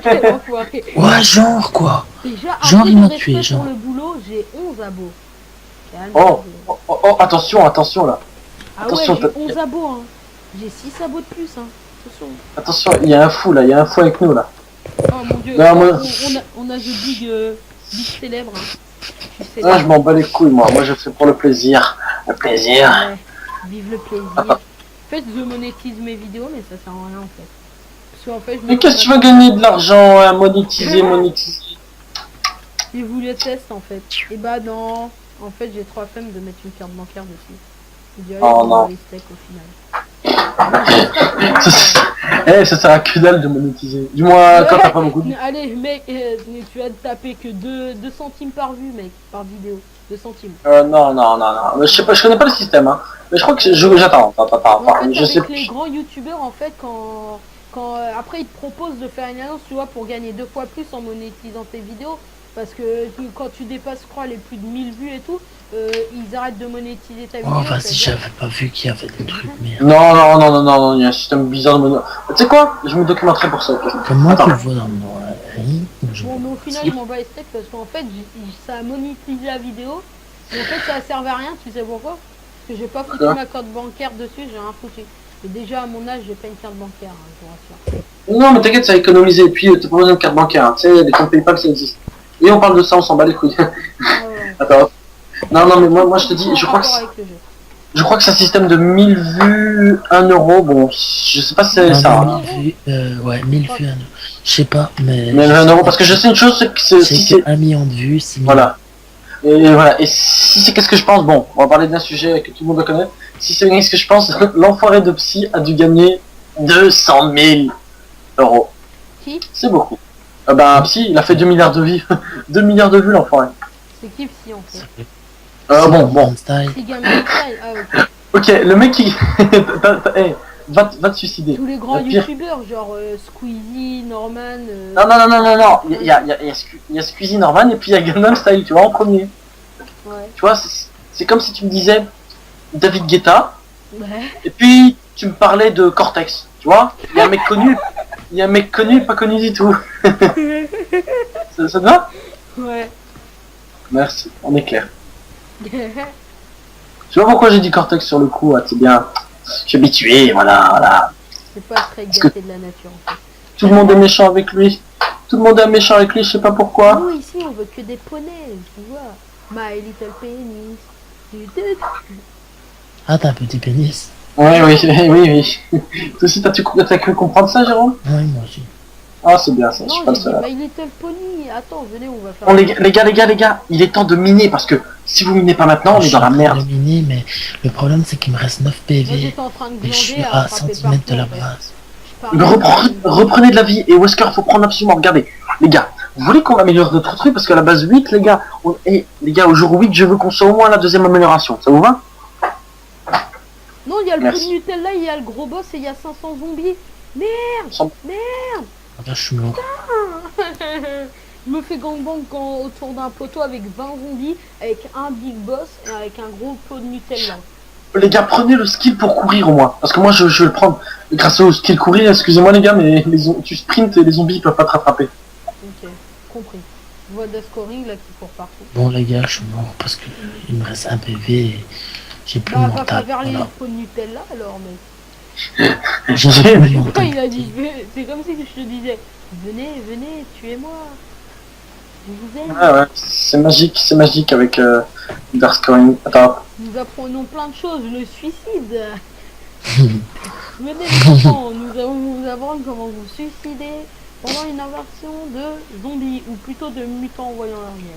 Quel enfoiré. Ouais, genre quoi. Déjà, Genre, un peu il de m'a respect tué, pour genre. le boulot, j'ai 11 abos. Calme, Oh, j'ai- oh, attention, attention là. Ah attention, ouais, j'ai t'as- 11 abos, hein. J'ai 6 abos de plus, hein. Attention. Attention, il y a un fou là, il y a un fou avec nous là. Oh mon dieu, Non, moi- on a The Big célèbre. Hein. Je suis Moi, je célèbre. m'en bats les couilles, moi je fais pour le plaisir. Le plaisir. Ouais, vive le plaisir. En fait, je monétise mes vidéos, mais ça sert à rien en fait. Parce qu'en fait, je Mais me qu'est-ce que tu veux gagner de l'argent à monétiser, monétiser? J'ai voulu le test en fait. Et bah non, en fait, j'ai trop la flemme de mettre une carte bancaire dessus. Je dirais Oh que non. les steaks au final. Ça sert à que dalle de monétiser. Du moins, quand t'as pas beaucoup de... Allez, mec, tu vas te taper que 2 centimes par vue, mec, par vidéo. 2 centimes. Non, non, non, non. Mais je sais pas, je connais pas le système, hein. Mais je crois que j'attends. En fait, Je sais avec les grands youtubeurs, en fait, quand après ils te proposent de faire une annonce, tu vois, pour gagner 2 fois plus en monétisant tes vidéos, parce que quand tu dépasses, je crois, les plus de 1000 vues et tout, ils arrêtent de monétiser ta vidéo. Oh vas-y, c'est-à-dire- j'avais pas vu qu'il y avait des trucs merde. Non, non, non, non, non, non, il y a un système bizarre de mono. Tu sais quoi? Je me documenterai pour ça. Ok. Comment Attends. tu le vois dans le noir je... Bon, mais au final, je m'en bats les steaks parce qu'en fait, ça a monétisé la vidéo. Et en fait, ça servait à rien, tu sais pourquoi? Parce que j'ai pas foutu Pourquoi ma carte bancaire dessus, j'ai rien foutu. Et déjà, à mon âge, j'ai pas une carte bancaire, hein, je vous rassure. Non, mais t'inquiète, ça a économisé. Et puis, t'as pas besoin de carte bancaire. Hein. Tu sais, les comptes PayPal, ça existe. Et on parle de ça, on s'en bat les couilles. Ouais, ouais. Attends. Non, non, mais moi je te dis, je crois que Rapport avec le jeu. c'est un système de 1000 vues, 1 euro. Bon, je sais pas si c'est ça. Hein. 1000 vues, ouais, 1000 vues, je sais pas, mais... Mais 1 euro, parce que je sais une chose, c'est que si C'est c'est... 1 million de vues, 6 millions. Voilà. Et voilà. Et si c'est qu'est-ce que je pense, bon, on va parler d'un sujet que tout le monde connaît. Si c'est qu'est-ce que je pense, l'enfoiré de Psy a dû gagner 200 000 euros. Qui? C'est beaucoup. Psy, il a fait 2 milliards de vues. 2 milliards de vues, l'enfoiré. C'est qui si en fait? Bon. Style. C'est Game Style. Ah, ok. Ok, le mec qui... Hey, va te suicider. Tous les grands Le pire- youtubeurs, genre Squeezie, Norman. Non, non, non, non, non, non. Il y a Squeezie Norman et puis il y a Gangnam Style, tu vois, en premier. Ouais. Tu vois, c'est comme si tu me disais David Guetta, Ouais. et puis tu me parlais de Cortex, tu vois. Il y a un mec connu, pas connu du tout. Ça te va? Ouais. Merci, on est clair. Tu vois pourquoi j'ai dit Cortex sur le coup, c'est bien. Je suis habitué, voilà. C'est pas très gâté de la nature en fait. Tout le monde est méchant avec lui. Tout le monde est méchant avec lui, je sais pas pourquoi. Nous ici on veut que des poneys, tu vois. My little penis. Ah, t'as un petit pénis. Oui. Toi aussi, t'as cru comprendre ça, Jérôme? Oui, moi aussi. Ah, c'est bien ça, je suis Non, pas le j'ai dit seul. My little pony. Attends, venez, on va faire. Bon, les gars, il est temps de miner parce que si vous minez pas maintenant, on Je est suis dans la en train de merde. miner, mais le problème c'est qu'il me reste 9 Moi PV j'étais en train de et je suis glander à frapper centimètres de la partout, en fait. base. Je parlais Mais de- reprenez de la vie et Wesker, faut prendre absolument. Regardez, les gars, vous voulez qu'on améliore notre truc parce qu'à la base 8, les gars, les gars, au jour 8, je veux qu'on soit au moins à la deuxième amélioration. Ça vous va? Non, il y a le pot Merci. de Nutella, il y a le gros boss et il y a 500 zombies. Ah, là, je suis mort. Je me fais gangbang autour d'un poteau avec 20 zombies, avec un big boss et avec un gros pot de Nutella. Les gars, prenez le skill pour courir au moins. Parce que moi, je vais le prendre grâce au skill courir. Excusez-moi, les gars, mais tu sprints et les zombies ils peuvent pas te rattraper. Ok, compris. Je vois des scoring là qui court partout. Bon, les gars, je suis mort parce que il me reste un PV et j'ai plus Bah, le va pas mental. vers les Voilà. pots de Nutella alors, mais. J'avais plus le Pourquoi mental. il a dit, c'est comme si je te disais, venez, tuez-moi. Je vous aime. Ouais, c'est magique avec Dark Scoring. Attends, Nous apprenons plein de choses, le suicide. Venez les enfants, nous allons vous apprendre comment vous suicider pendant une invasion de zombies, ou plutôt de mutants voyant leur miel.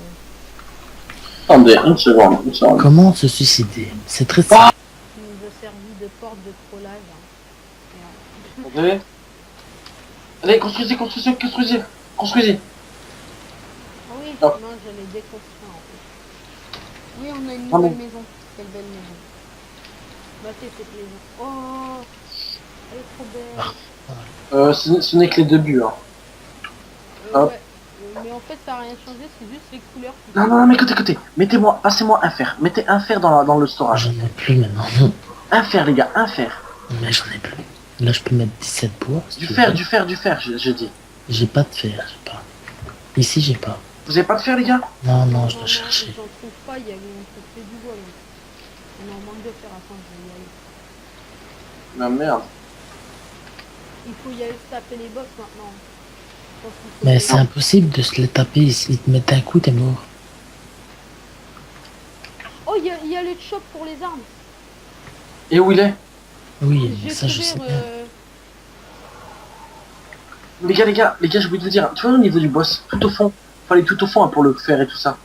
attendez, une seconde. Comment se suicider? C'est très Ah. simple. Qui nous a servi de porte de trollage. Hein. Attendez. Allez, construisez. Ah oui, Oh. non, j'allais déconstruire en fait. Oui, on a une Ah nouvelle bon. maison. Quelle belle maison. Battez cette maison. Oh, elle est trop belle. Ce n'est que les débuts. Hein. Hop. Ouais. Mais en fait, ça n'a rien changé, c'est juste les couleurs qui Non, mais écoutez. Passez-moi un fer. Mettez un fer dans le storage. J'en ai plus maintenant. Un fer, les gars, un fer. Mais j'en ai plus. Là, je peux mettre 17 bois. si Du tu fer, veux. j'ai dit. J'ai pas de fer, j'ai pas. Ici, j'ai pas. Vous avez pas de fer, les gars? Non, je Non, dois chercher. j'en trouve pas, on trouve que du bois. Donc. On en manque de fer, attends, je vais y aller. Ah, merde. Il faut y aller se taper les boss maintenant. Je pense qu'il faut Mais y c'est aller. impossible de se les taper. Ils te mettent un coup, t'es mort. Oh, il y a le shop pour les armes. Et où il est? Oui, J'ai ça je trouvé, sais bien. Les gars, j'ai oublié de vous dire. Tu vois, au niveau du boss, tout au fond. Faut aller tout au fond hein, pour le faire et tout ça.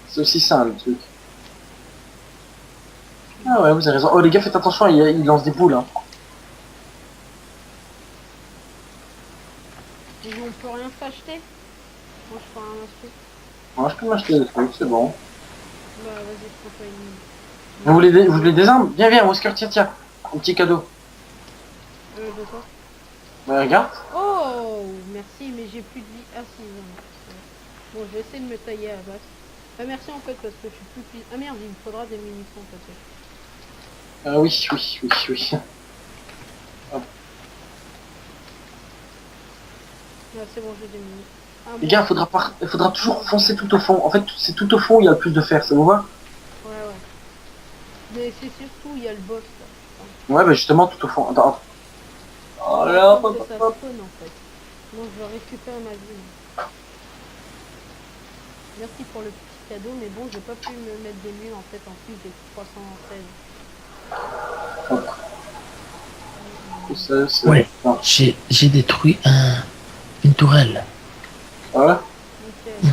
C'est aussi ça, le truc. Ah ouais, vous avez raison. Oh, les gars, faites attention, il lance des boules. Hein. Et on peut rien s'acheter. Moi, je peux rien acheter. Moi, je peux m'acheter des trucs, c'est bon. Bah, vas-y, prends-toi une. Vous voulez des armes? Viens, Oscar, tiens. Un petit cadeau. De quoi? Regarde. Oh, merci, mais j'ai plus de vie. Ah, si, non. Bon, je vais essayer de me tailler à la base. Ah, merci en fait, parce que je suis plus. Ah merde, il me faudra des munitions peut-être. Oui. Ah, c'est bon, j'ai des munitions. Ah, Les bon. gars, il faudra toujours foncer tout au fond. En fait, c'est tout au fond où il y a le plus de fer, ça vous va? Ouais. Mais c'est surtout, il y a le boss là. Ouais, bah justement, tout au fond. Attends. Oh Je là, pense que ça spawn en fait. Bon, je vais récupérer ma vie. Merci pour le petit cadeau, mais bon, j'ai pas pu me mettre des mules en fait. En plus, j'ai 316. C'est- Ouais. Non. J'ai détruit une tourelle. Ouais. Ok. Mhm.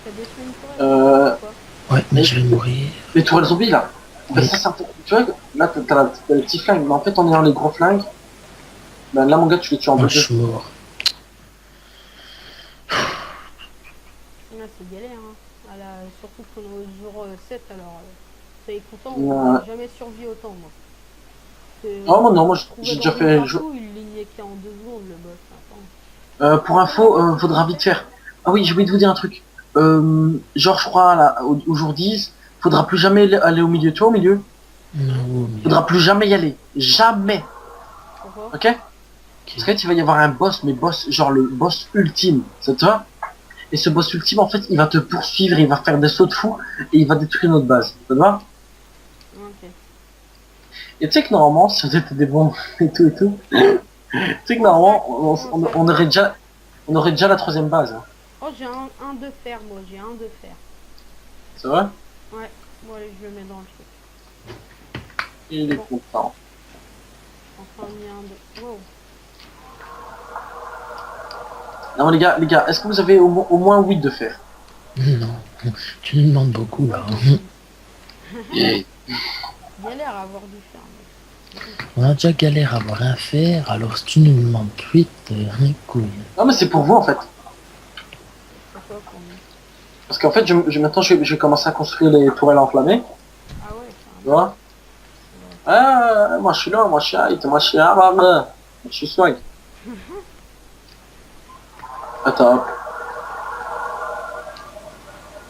T'as détruit une tourelle Euh, ou quoi? Ouais, mais je vais mourir. Les tourelles zombies là. Bah, Oui. ça, c'est un peu- Tu vois, là t'as le petit flingue, mais en fait en ayant les gros flingues, bah là mon gars tu les tues en Moi, deux. je suis mort. Là, c'est galère, hein. Surtout qu'on est au jour 7, alors soyez contents, Ouais. on n'a jamais survécu autant, moi. Oh non, moi Trouver j'ai dans déjà le fait. partout, il lignait qu'il y a en 2 secondes le boss. Attends. Pour info, faudra vite faire. Ah oui, j'ai oublié de vous dire un truc. Genre je crois là, au jour 10, faudra plus jamais aller au milieu. Tu vois au milieu? Non, mais... Faudra plus jamais y aller. Jamais. Pourquoi? Ok? Parce que là, il va y avoir un boss, mais boss, genre le boss ultime. Ça te va? Et ce boss ultime, en fait, il va te poursuivre, il va faire des sauts de fou et il va détruire notre base. Ça te va? Ok. Et tu sais que normalement, si vous étiez des bons et tout, tu sais que normalement, on aurait déjà la troisième base. Hein. Oh, j'ai un de fer, moi, j'ai un de fer. C'est vrai? Ouais, bon, allez, je le mets dans le truc. Il est content. Enfin, mis un de. Wow. Non, les gars, est-ce que vous avez au moins 8 de fer? Non, tu nous demandes beaucoup là. Galère à avoir du fer. On a déjà galère à avoir un fer, alors si tu nous demandes 8, rien que couille. Non, mais c'est pour vous en fait. Pourquoi pour nous? Parce qu'en fait, maintenant, je vais commencer à construire les tourelles enflammées. Ah ouais, Tu vois? Ah, moi je suis là, moi je suis high, moi je suis là, moi je suis swag. Attends. Hop.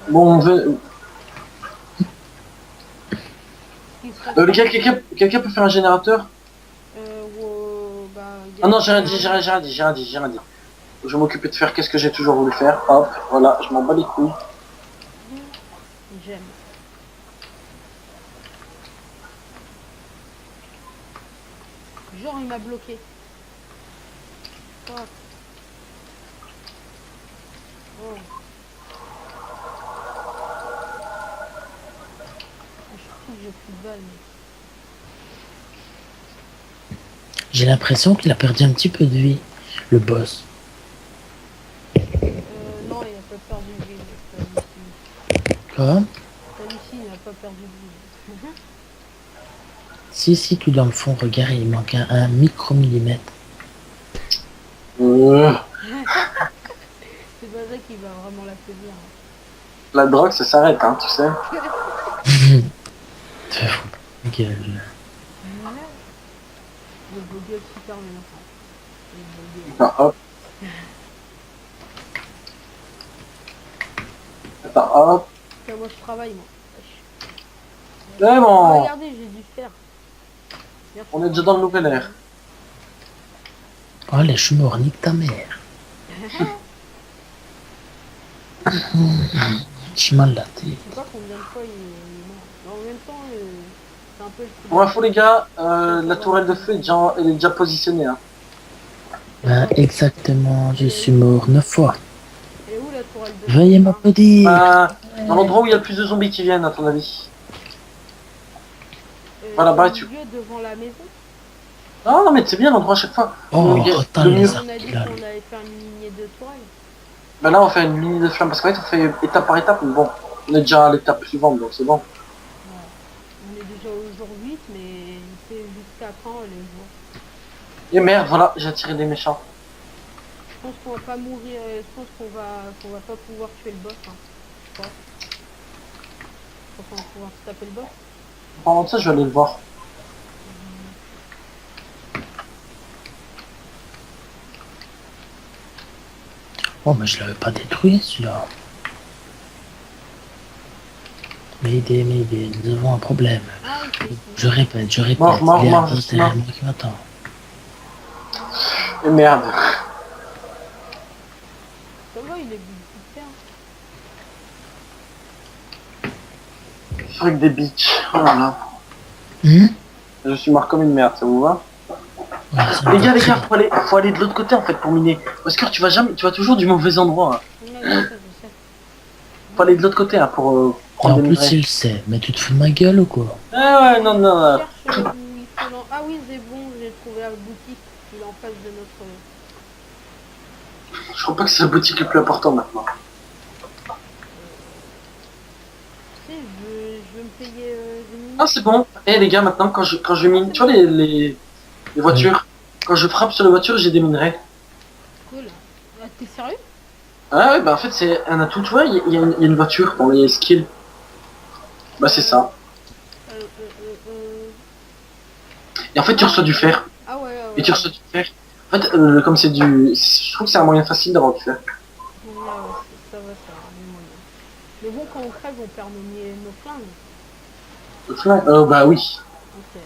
Bon, on veut. Il se passe Les gars, quelqu'un peut faire un générateur? bah, Ah non, j'ai rien dit. Je vais m'occuper de faire qu'est-ce que j'ai toujours voulu faire. Hop, voilà, je m'en bats les couilles. J'aime. Genre, il m'a bloqué. Fuck. Oh. Je trouve que j'ai plus de balles. J'ai l'impression qu'il a perdu un petit peu de vie, le boss. Non, il n'a pas perdu de vie. Quoi? Celui-ci, il n'a pas perdu de vie. Si, tout dans le fond, regarde, il manque un micromillimètre. Euh, C'est pas ça qui va vraiment l'affaiblir. la drogue, ça s'arrête, hein, tu sais. Te fous de ta gueule. Le beau gueule super mélançant. Le beau gueule. Attends, hop. Attends, hop. Tiens, moi je travaille, moi. C'est Oh, bon. regardez, j'ai du fer. Merci. On est déjà dans le nouvel ère. Oh, les chumeurs, nique ta mère. J'ai mal la tête. Je sais pas combien de fois il est mort. Mais en même temps, c'est un peu le coup Pour info, les gars, la tourelle de feu elle est déjà positionnée. Hein. Ben, exactement, je suis mort 9 fois. Et où la tourelle de Veuillez feu, m'applaudir. Dans l'endroit où il y a le plus de zombies qui viennent, à ton avis. Voilà, au bah, milieu, devant la maison. Non, mais c'est bien l'endroit à chaque fois. Oh, Il y a attends, le les mur. On a dit là. qu'on allait faire une lignée de tourelles. Ben là, on fait une ligne de flamme parce qu'en fait, on fait étape par étape. Mais bon, on est déjà à l'étape suivante, donc c'est bon. Ouais. On est déjà au jour 8, mais c'est jusqu'à quand les jours? Et merde, voilà, j'ai attiré des méchants. Je pense qu'on va pas mourir, je pense qu'on va pas pouvoir tuer le boss. Hein. Je pense. Je pense qu'on va pouvoir se taper le boss. Pendant ça, je vais aller le voir. Oh, mais je l'avais pas détruit celui-là. Mais nous avons un problème. Ah, ok. Je répète, Mort, il y a un mort, boss juste derrière mort. moi qui m'attend. Et merde. Ça va, il est bien. Fric des bitches. Voilà. Hum Je suis mort comme une merde, ça vous va? Ouais, ça me Les va gars, très bien. faut aller de l'autre côté en fait pour miner. Parce que tu vas toujours du mauvais endroit. Hein. Ouais, je sais. Faut aller de l'autre côté hein, pour Et prendre en des plus, minerais. il le sait. Mais tu te fous de ma gueule ou quoi? Ah ouais, non. Cherche où il faut ah oui, c'est bon, j'ai trouvé la boutique. Il est en face de notre. Je crois pas que c'est la boutique le plus important maintenant. Tu sais, je veux me payer des minutes. Ah c'est bon. Eh les gars, maintenant quand je mine, tu vois les voitures, quand je frappe sur les voitures, j'ai des minerais. Cool. Ah, t'es sérieux? Ah ouais, bah en fait c'est un atout, tu vois, il y a une voiture dans les skills. Bah c'est ça. Et en fait tu reçois du fer. Ah ouais, Et tu reçois du fer. En fait, comme c'est je trouve que c'est un moyen facile d'avoir du fer. Ouais, ça va, les moyens. Mais bon, quand on crève, on perd nos flingues. Le flingue bah oui. Ok.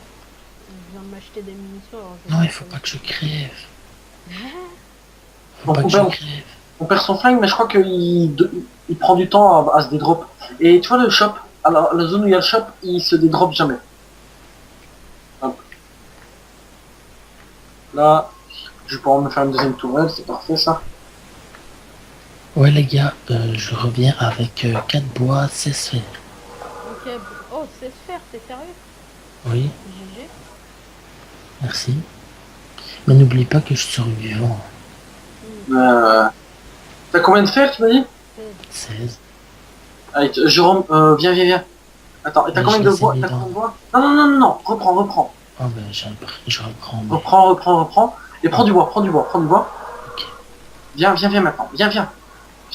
Je viens de m'acheter des munitions. Alors Non, il faut pas que je crève. Faut Bon, pas que je ben, crève. On perd son flingue, mais je crois il prend du temps à se dédrop. Et tu vois le shop, alors la zone où il y a le shop, il se dédrop jamais. Hop. Là, je vais pouvoir me faire une deuxième tourelle, c'est parfait ça. Ouais les gars, je reviens avec 4 bois, 16 fers. Ok, oh, c'est faire, t'es sérieux? Oui, GG. merci. Mais n'oublie pas que je suis survivant. T'as combien de fer, tu m'as dit? 16. Allez, Jérôme, viens. Attends, et t'as Mais combien je de les ai bois? mis T'as dans- combien de bois? Non, reprends. Oh ben je reprends. Mais... Reprends. Et prends du bois. Ok. Viens maintenant. Viens.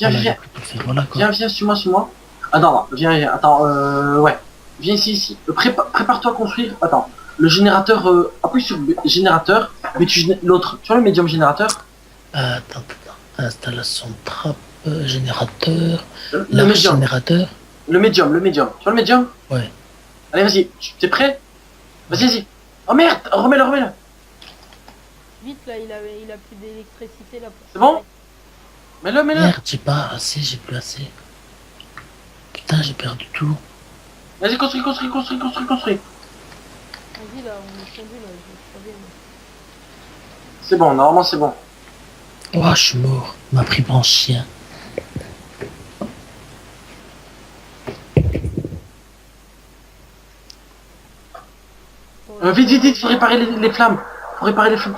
Voilà, j'ai plus de fer. Voilà quoi. Viens, suis-moi. Attends, viens, attends, ouais. Viens ici. Prépare-toi à construire. Attends, le générateur, appuie sur générateur, mais l'autre. Tu vois le médium générateur? Attends. Installation de trappe, générateur, Le large médium. générateur. Le médium. Tu vois le médium? Ouais. Allez, vas-y. T'es prêt? Vas-y. Oh merde, remets-le. Vite là, il a plus d'électricité là. C'est bon? Mets-le. Merde, j'ai pas assez, j'ai plus assez. Putain, j'ai perdu tout. Vas-y, construis. Vas-y là, on est tombé là, je savais. C'est bon, normalement c'est bon. Oh, je suis mort. Il m'a pris pour un chien. Vite, faut réparer les flammes. Faut réparer les flame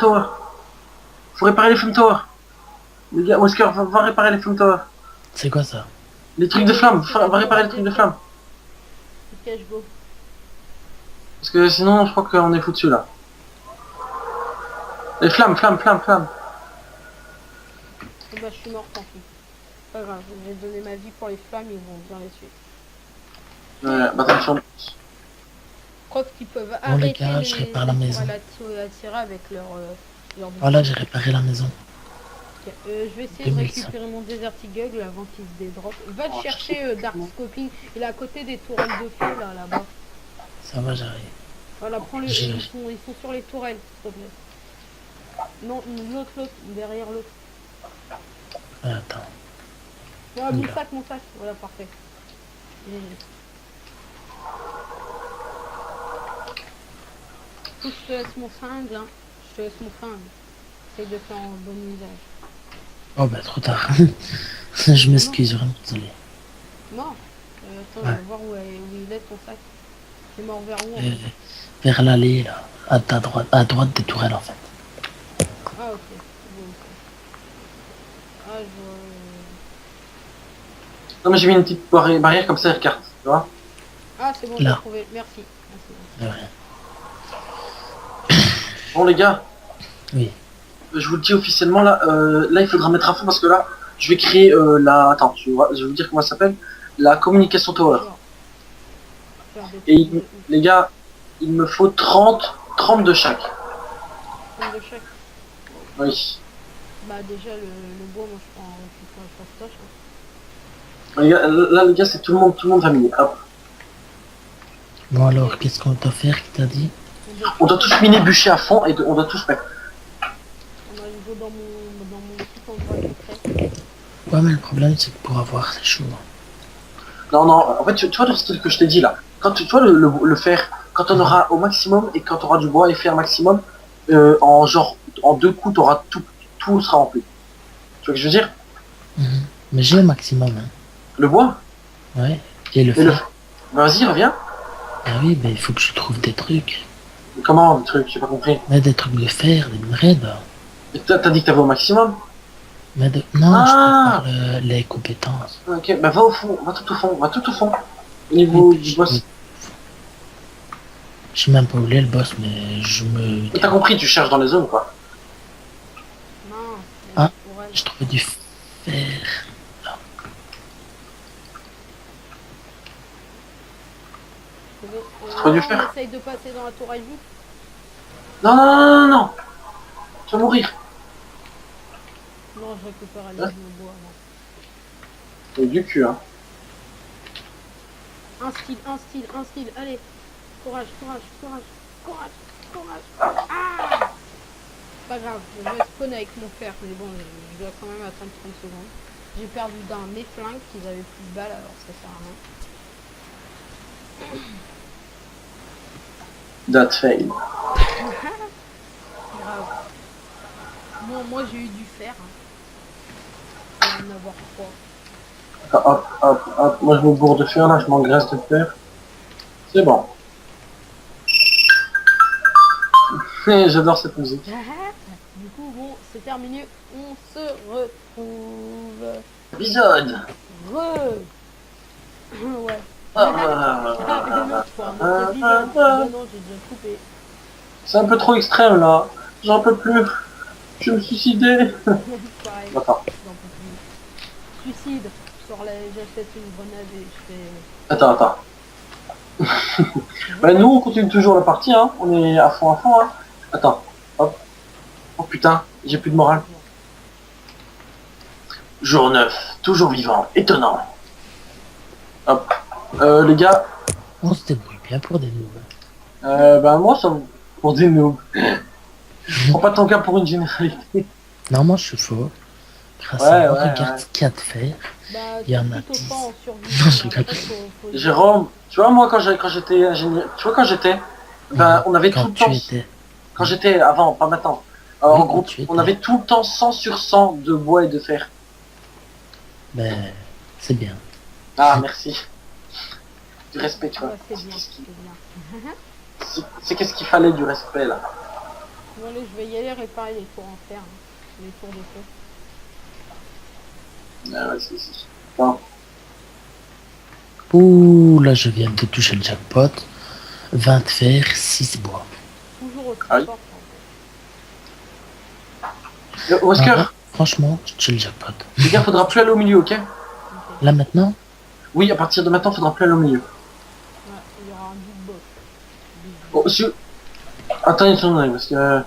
towers. Les gars, Wesker, va réparer les flame towers. C'est quoi ça? Les trucs de flammes, va réparer les trucs de flammes. Ok, je go. Parce que sinon, je crois qu'on est foutu là. Les flammes. Oh, bah, je suis mort, tant pis. Pas grave, j'ai donné ma vie pour les flammes, ils vont bien les tuer. Ouais, bah attention. Je crois qu'ils peuvent Bon, les arrêter gars, je répare la maison. à tirer avec leur Voilà, j'ai réparé la maison. Je vais essayer de 2100. récupérer mon Desert Eagle avant qu'il se dédroppe. Va le chercher, Dark Scoping. Il est à côté des tourelles de feu là-bas. Ça va, j'arrive. Voilà, prends-le. J'ai- Ils sont sur les tourelles, s'il te plaît. Non, l'autre, derrière l'autre. Attends. Voilà, Oula. mon sac. Voilà, parfait. GG. Faut que je te laisse mon flingue, hein. Je te laisse mon flingue. Essaye de faire en bon usage. Oh, bah, trop tard. Je m'excuse, vraiment, désolé. Non. Attends, Ouais. je vais voir où il est ton sac. C'est mort vers où en Euh, fait? vers l'allée, là. À ta droite, à droite des tourelles, en fait. Ah ok. Bon, ok. Ah je vois. Non, mais j'ai mis une petite barrière comme ça, elle carte, tu vois. Ah c'est bon, Là. j'ai trouvé. Merci. De rien. Bon, les gars, Oui. je vous le dis officiellement, là, il faudra mettre à fond parce que là, je vais créer Attends, je vais vous dire comment ça s'appelle. La communication tower. Faire des Et trucs les gars, il me faut 30 de chaque. de chaque. Oui. Bah déjà le bois, moi je prends fastoche. Les gars, là, les gars, c'est tout le monde familier. Hop. Bon, alors, qu'est-ce qu'on doit faire, qui t'a dit? On doit tous miner bûcher à fond et on doit tous mettre. On a une go dans mon petit endroit secret. Ouais, mais le problème, c'est que pour avoir, c'est chaud. Non, en fait, tu vois le style que je t'ai dit là. Quand tu vois le fer, quand on aura au maximum et quand on aura du bois et fer maximum, en 2 coups, tout sera rempli. Tu vois ce que je veux dire? Mhm. Mais j'ai le maximum, hein. Le bois? Ouais. Et le Et le... fer. Vas-y, reviens. Ah oui, ben il faut que je trouve des trucs. Comment, le truc? J'ai pas compris. Mais des trucs de fer, des minerais, bah. Et t'as dit que t'avais au maximum? Mais de... Non, Ah. je prépare les compétences. Ok, bah va au fond, va tout au fond. Au niveau Et puis, du boss. Je sais même pas où est le boss, mais je me... T'as compris, tu cherches dans les zones quoi. Non, Ah. pour elle. Je trouvais du fer. Faut du faire. On essaye de passer dans la tourelle vite. Non. Tu vas mourir. Non, je récupère le bois avant. C'est du cul, hein. Un style, allez. Courage. Ah Pas grave, je vais spawn avec mon fer, mais bon, je dois quand même attendre 30 secondes. J'ai perdu d'un mes flingues qu'ils avaient plus de balles, alors ça sert à rien. That fail. Grave. Moi j'ai eu du fer. Hein. Je vais en avoir 3. Hop, hop, hop. Moi je me bourre de fer là, je m'engraisse de fer. C'est bon. J'adore cette musique. Du coup, bon, c'est terminé. On se retrouve. Épisode. Ouais. Ah, une autre fois, un autre épisode. Non, j'ai déjà coupé. C'est un peu trop extrême là. J'en peux plus. Je vais me suicider. Pareil, Attends. j'en peux plus. Suicide. J'achète une grenade et je fais... Attends. Bah nous on continue toujours la partie, hein. On est à fond, hein. Attends. Hop. Oh putain, j'ai plus de morale. Jour 9, toujours vivant, étonnant. Hop. Les gars, On se débrouille bien pour des nouvelles. bah moi ça pour des noobs. Prends pas ton cas pour une généralité. Non, moi je suis faux. Grâce Ouais, à moi, ouais, regarde ouais. ce qu'il y a de faire. Bah, Il y en a tout 10. autant en survie. Non, je Après, rigole. faut Jérôme, tu vois moi quand j'étais ingénieur, tu vois quand j'étais, ben on avait tout Quand le tu temps, étais. quand j'étais avant, pas maintenant. Oui, En quand groupe, tu étais. on avait tout le temps 100 sur 100 de bois et de fer. Ben, c'est bien. Ah merci. Du respect, tu vois. Ouais, c'est bien, Qu'est-ce c'est qui- bien. c'est qu'est-ce qu'il fallait du respect là. Bon, allez, je vais y aller réparer les tours en fer. Hein. Les tours de feu. Ah ouais, si. Bon. Ouh, là je viens de toucher le jackpot. 20 fer, 6 bois. Toujours aussi Aïe. fort. Oscar, Ah, franchement, j'ai le jackpot. les gars, faudra plus aller au milieu, ok? Là maintenant, Oui, à partir de maintenant, faudra plus aller au milieu. Ouais, il y aura un big boss. Oh, si... Attends une seconde, parce que...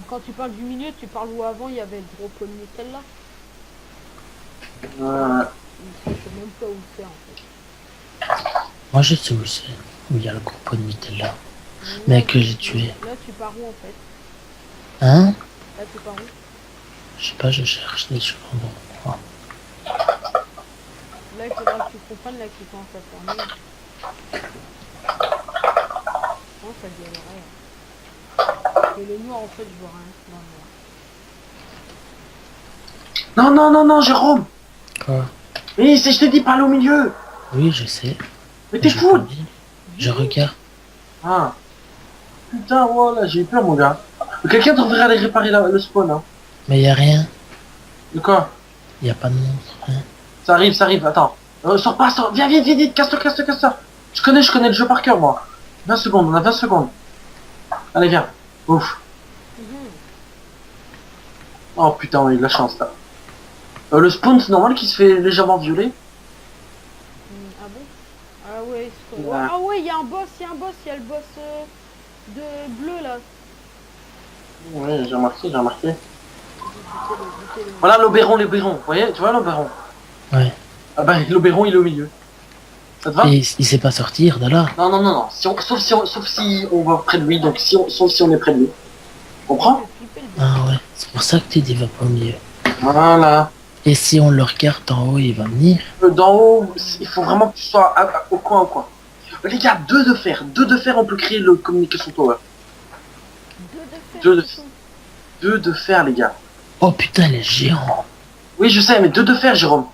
Quand tu parles du milieu, tu parles où avant il y avait le gros pot de nickel là. Je sais même pas où c'est en fait. moi je sais où c'est. Où il y a le gros pot de Nutella. Mais que j'ai tué. Là tu pars où en fait? Hein? Là tu pars où? Je sais pas, je cherche des choses. Bon. Là il faudra que tu comprennes là qui commence à former. Non, ça galérait. Et le noir en fait je vois rien dans le noir. Non, Jérôme. Quoi? Mais c'est, je t'ai dit, pas aller au milieu. Oui, je sais. Mais t'es Je fou. conduis. Je regarde. Ah. Putain, voilà, j'ai eu peur, mon gars. Quelqu'un devrait aller réparer le spawn, hein. Mais y a rien. De quoi? Y a pas de monstre. Hein. Ça arrive, attends. Sors pas, viens vite, casse-toi. Je connais le jeu par cœur, moi. 20 secondes, on a 20 secondes. Allez, viens. Ouf. Oh putain, on a eu de la chance, là. Le spawn, c'est normal qu'il se fait légèrement violer. Ah bon? Ah ouais, Ouais. ah ouais, il y a un boss, il y a le boss de bleu là. Oui, j'ai remarqué. Voilà l'Oberon, vous voyez, tu vois l'Oberon? Ouais. Ah bah l'Oberon il est au milieu. Ça te va? Et il sait pas sortir de là. Non. Sauf si on va près de lui, donc sauf si on est près de lui. Tu comprends? Ah ouais. C'est pour ça que tu dis va pas au milieu. Voilà. Et si on le regarde d'en haut, il va venir. D'en haut, il faut vraiment que tu sois au coin. Les gars, 2 de fer, on peut créer le communication tower. Deux de fer, les gars. Oh putain, les géants. Oui, je sais, mais 2 de fer, Jérôme.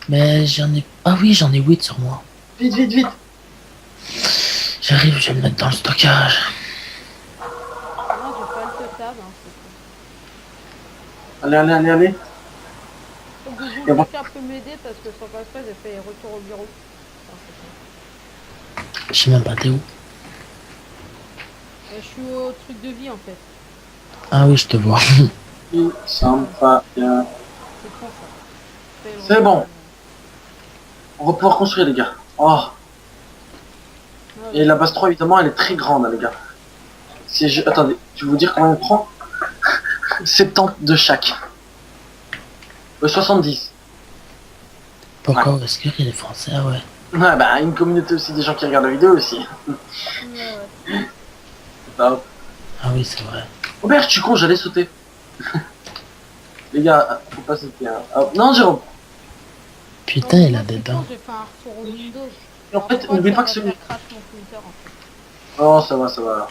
Mais j'en ai... Ah oui, j'en ai 8 sur moi. Vite. J'arrive, je vais le mettre dans le stockage. Non, j'ai pas le totable, hein, c'est Allez. tout. Donc, Et bon. quelqu'un peut m'aider parce que sans pas ça, j'ai fait retour au bureau. Je sais même pas t'es où. Je suis au truc de vie en fait. Ah oui, je te vois. Sympa. Bien. C'est trop ça. C'est bon. On va pouvoir construire, les gars. Oh. Ah, Et la base 3, évidemment, elle est très grande, hein, les gars. Attendez, je vais vous dire combien on prend. 70 de chaque. 70. Pourquoi est-ce qu'il est français? Ah ouais. Ouais, bah, une communauté aussi, des gens qui regardent la vidéo aussi. ouais. Hop. Ah oui, c'est vrai. Oh merde, je suis con, j'allais sauter. Les gars, faut pas sauter. Hein. Ah, non, Jérôme. Putain, il a des dents. J'ai fait un retour au Windows. Et en Alors, fait, je crois n'oublie ça pas va que celui. faire crash mon printer, en fait. Oh, ça va, ça va.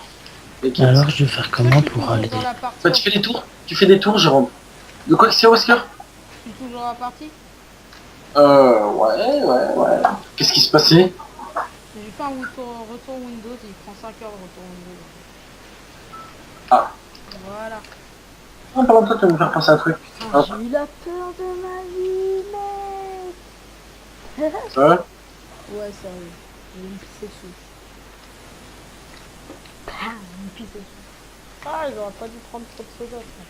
T'inquiète. Alors, je vais faire comment Je suis pour toujours aller... dans la partie, Bah, tu fais des tours. Tu fais des tours, Jérôme. De quoi que c'est, Oscar? Je suis toujours à la partie. Ouais. Qu'est-ce qui se passait? J'ai fait un retour Windows, il prend 5 heures le retour Windows. Ah. Voilà. En parlant de toi, tu vas me faire penser à un truc. Putain, Hop. j'ai eu la peur de ma vie, mec. Ça va? Ouais, sérieux. Je vais me pisser dessus. Ah, me pisser dessus. Ah, j'aurais pas dû prendre trop de soda, ça.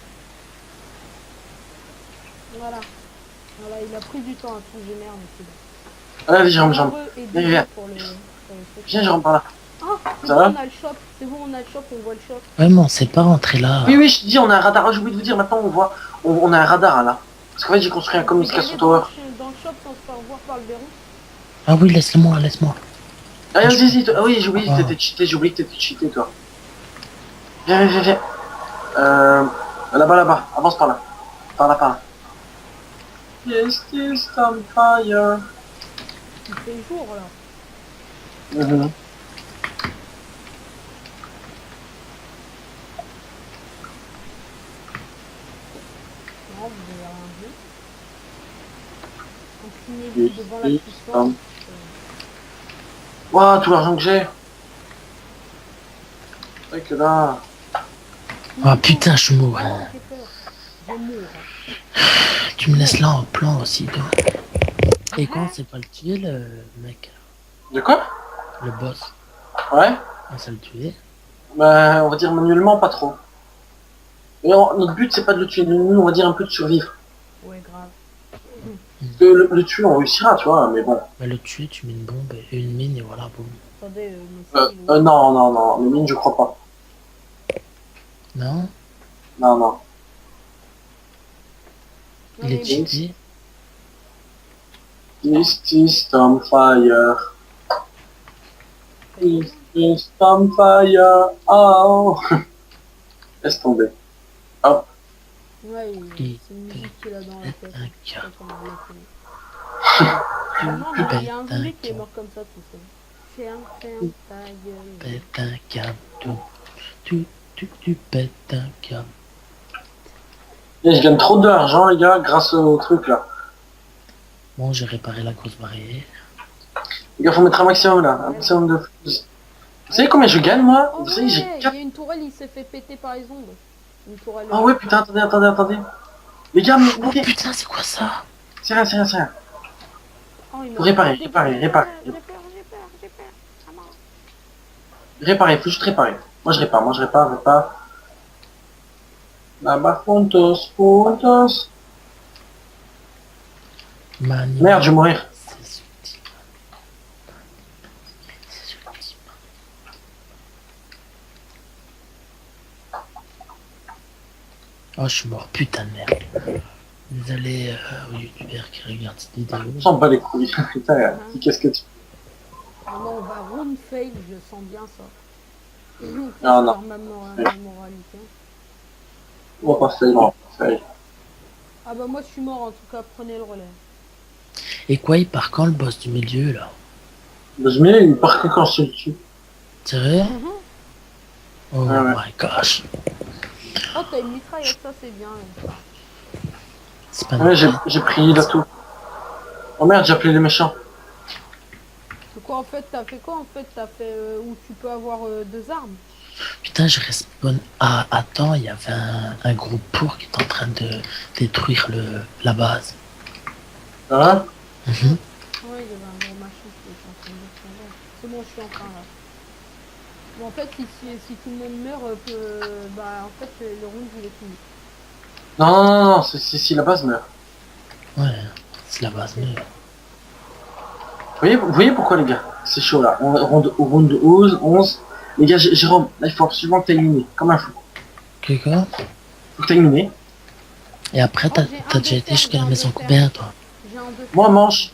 Voilà. Voilà, il a pris du temps à tout génère, mais c'est bon. Allez, Jérôme, Jérôme. Heureux et Viens, désolé viens. pour le truc. Viens, Jérôme, par là. Ah, c'est Ça bon, va on a le shop. C'est bon, on a le shop, on voit le shop. Ouais, mais on s'est pas rentré là. Oui, je te dis, on a un radar. Ah, j'ai oublié de vous dire, maintenant, on voit. On a un radar, là. Parce qu'en fait, j'ai construit un communication Regardez tower. dans le shop sans se faire voir par le verrou. Ah oui, laisse-moi, laisse-moi. Allez, vas-y, toi. Ah oui, j'ai oublié que Ah. t'étais cheaté. J'ai oublié que t'étais cheaté, toi. Viens. Là-bas. Avance par là. Par là. Yes, this on fire. Il fait jour, là. Mhm. Non, vous avez rien vu. Inclinez-vous devant la Yes, puissance. Waouh, tout l'argent que j'ai. C'est vrai que là. Ah putain, je mourrais. Ah, j'ai peur. Je mourrai. Tu me laisses là en plan aussi, toi. Et quand on sait pas le tuer, le mec, De quoi? le boss, Ouais. on sait le tuer. Bah, on va dire manuellement, pas trop. Et notre but, c'est pas de le tuer, nous, on va dire un peu de survivre. Ouais, grave. Parce que le tuer, on réussira, tu vois, mais bon. Bah, le tuer, tu mets une bombe et une mine et voilà, boum. Attendez, mais si, Non, les mines, je crois pas. Non, Non. il est cheaté. This on fire. This on fire. Oh. Laisse tomber. Ouais, Il c'est une musique qu'il a dans la tête. un Je sais cas. pas comment on l'appelle. Non, mais il y a un Pète un zombie qui est câble. mort comme ça tout seul. Ferme ta gueule. Pète un câble. Tu pètes un câble. Et je gagne trop d'argent, les gars, grâce au truc là. Bon, j'ai réparé la grosse barrière. Les gars, faut mettre un maximum là. Un maximum de. Vous savez combien je gagne, moi? Oh Vous savez, j'ai ouais, il 4. y a une tourelle, il s'est fait péter par les ondes. Une tourelle. Ah ouais, putain, attendez. Les gars, mais. Oh putain, c'est quoi ça? C'est rien. Oh, il m'a Faut réparer. J'ai peur. Ah, non. Réparer, faut juste réparer. Moi je répare. Là-bas, Fontos. Mani. Merde, je vais mourir. C'est subtil. C'est subtil. Oh, je suis mort, putain de merde. Désolé aux youtubeurs qui regardent cette vidéo. On s'en bat les couilles. Putain, qu'est-ce que tu. Ah non, on va run fail, je sens bien ça. Non. Ma moralité. On va pas faire, non. Ah bah moi je suis mort en tout cas, prenez le relais. Et quoi, il part quand le boss du milieu là? Je mets, il part que quand je suis dessus. Sérieux? Oh Ouais. my gosh. Oh t'as une mitraillette, ça c'est bien. C'est pas Ouais, normal. j'ai pris là tout. Oh merde, j'ai appelé les méchants. C'est quoi en fait, t'as fait quoi en fait? T'as fait où tu peux avoir 2 armes. Putain, je respawn. Ah, attends, il y avait un groupe pour qui est en train de détruire la base. Hein? Mhm. Ouais, il y avait un gros machin qui était en train de descendre. C'est bon, je suis en train là. Bon, en fait, si tout le monde meurt, bah en fait le round il est fini. Non, c'est si la base meurt. Ouais, c'est la base neuve. Vous voyez pourquoi les gars? C'est chaud là. On round 11. Les gars, Jérôme, là il faut absolument que t'ailles miné. Comme un fou. Quoi? Faut que t'ailles miné. Et après, Oh, j'ai un t'as déjà de été fer, jusqu'à j'ai la un maison de fer. combien, toi? J'ai un 2. Moi mange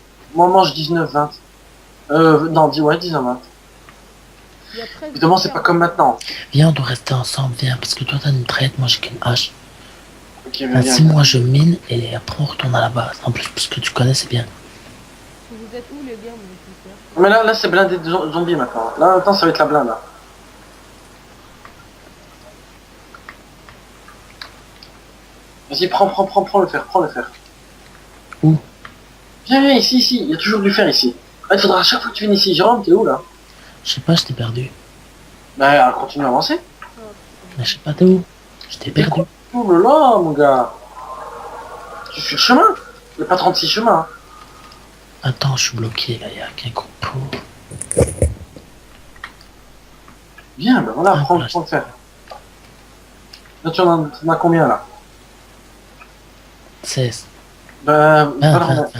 19-20. Non, ouais, 19-20. Il y a presque Évidemment, des c'est pas fermes. comme maintenant. Viens, on doit rester ensemble, viens, parce que toi t'as une traite, moi j'ai qu'une hache. Ok, mais viens. Ainsi, moi je mine et après on retourne à la base. En plus, parce que tu connais, c'est bien. Vous êtes où les gars, moi je cherche. Mais là, c'est blindé de zombies maintenant. Là, maintenant, ça va être la blinde. Là. Vas-y, prends le fer, prends le fer. Où? Viens, ici, il y a toujours du fer ici. Ah, il faudra à chaque fois que tu viennes ici. Jérôme, t'es où là? Je sais pas, je t'ai perdu. Bah, continue à avancer. Mais je sais pas t'es où. Je t'ai perdu. Oh là là, mon gars. Tu suis le chemin. Il n'y a pas 36 chemins. Hein. Attends, je suis bloqué là, il y a qu'un groupe. Viens, ben voilà, Ah, prends voilà. le fer. Là, tu en as combien là? 16. Ben, 20, va le 20, remettre.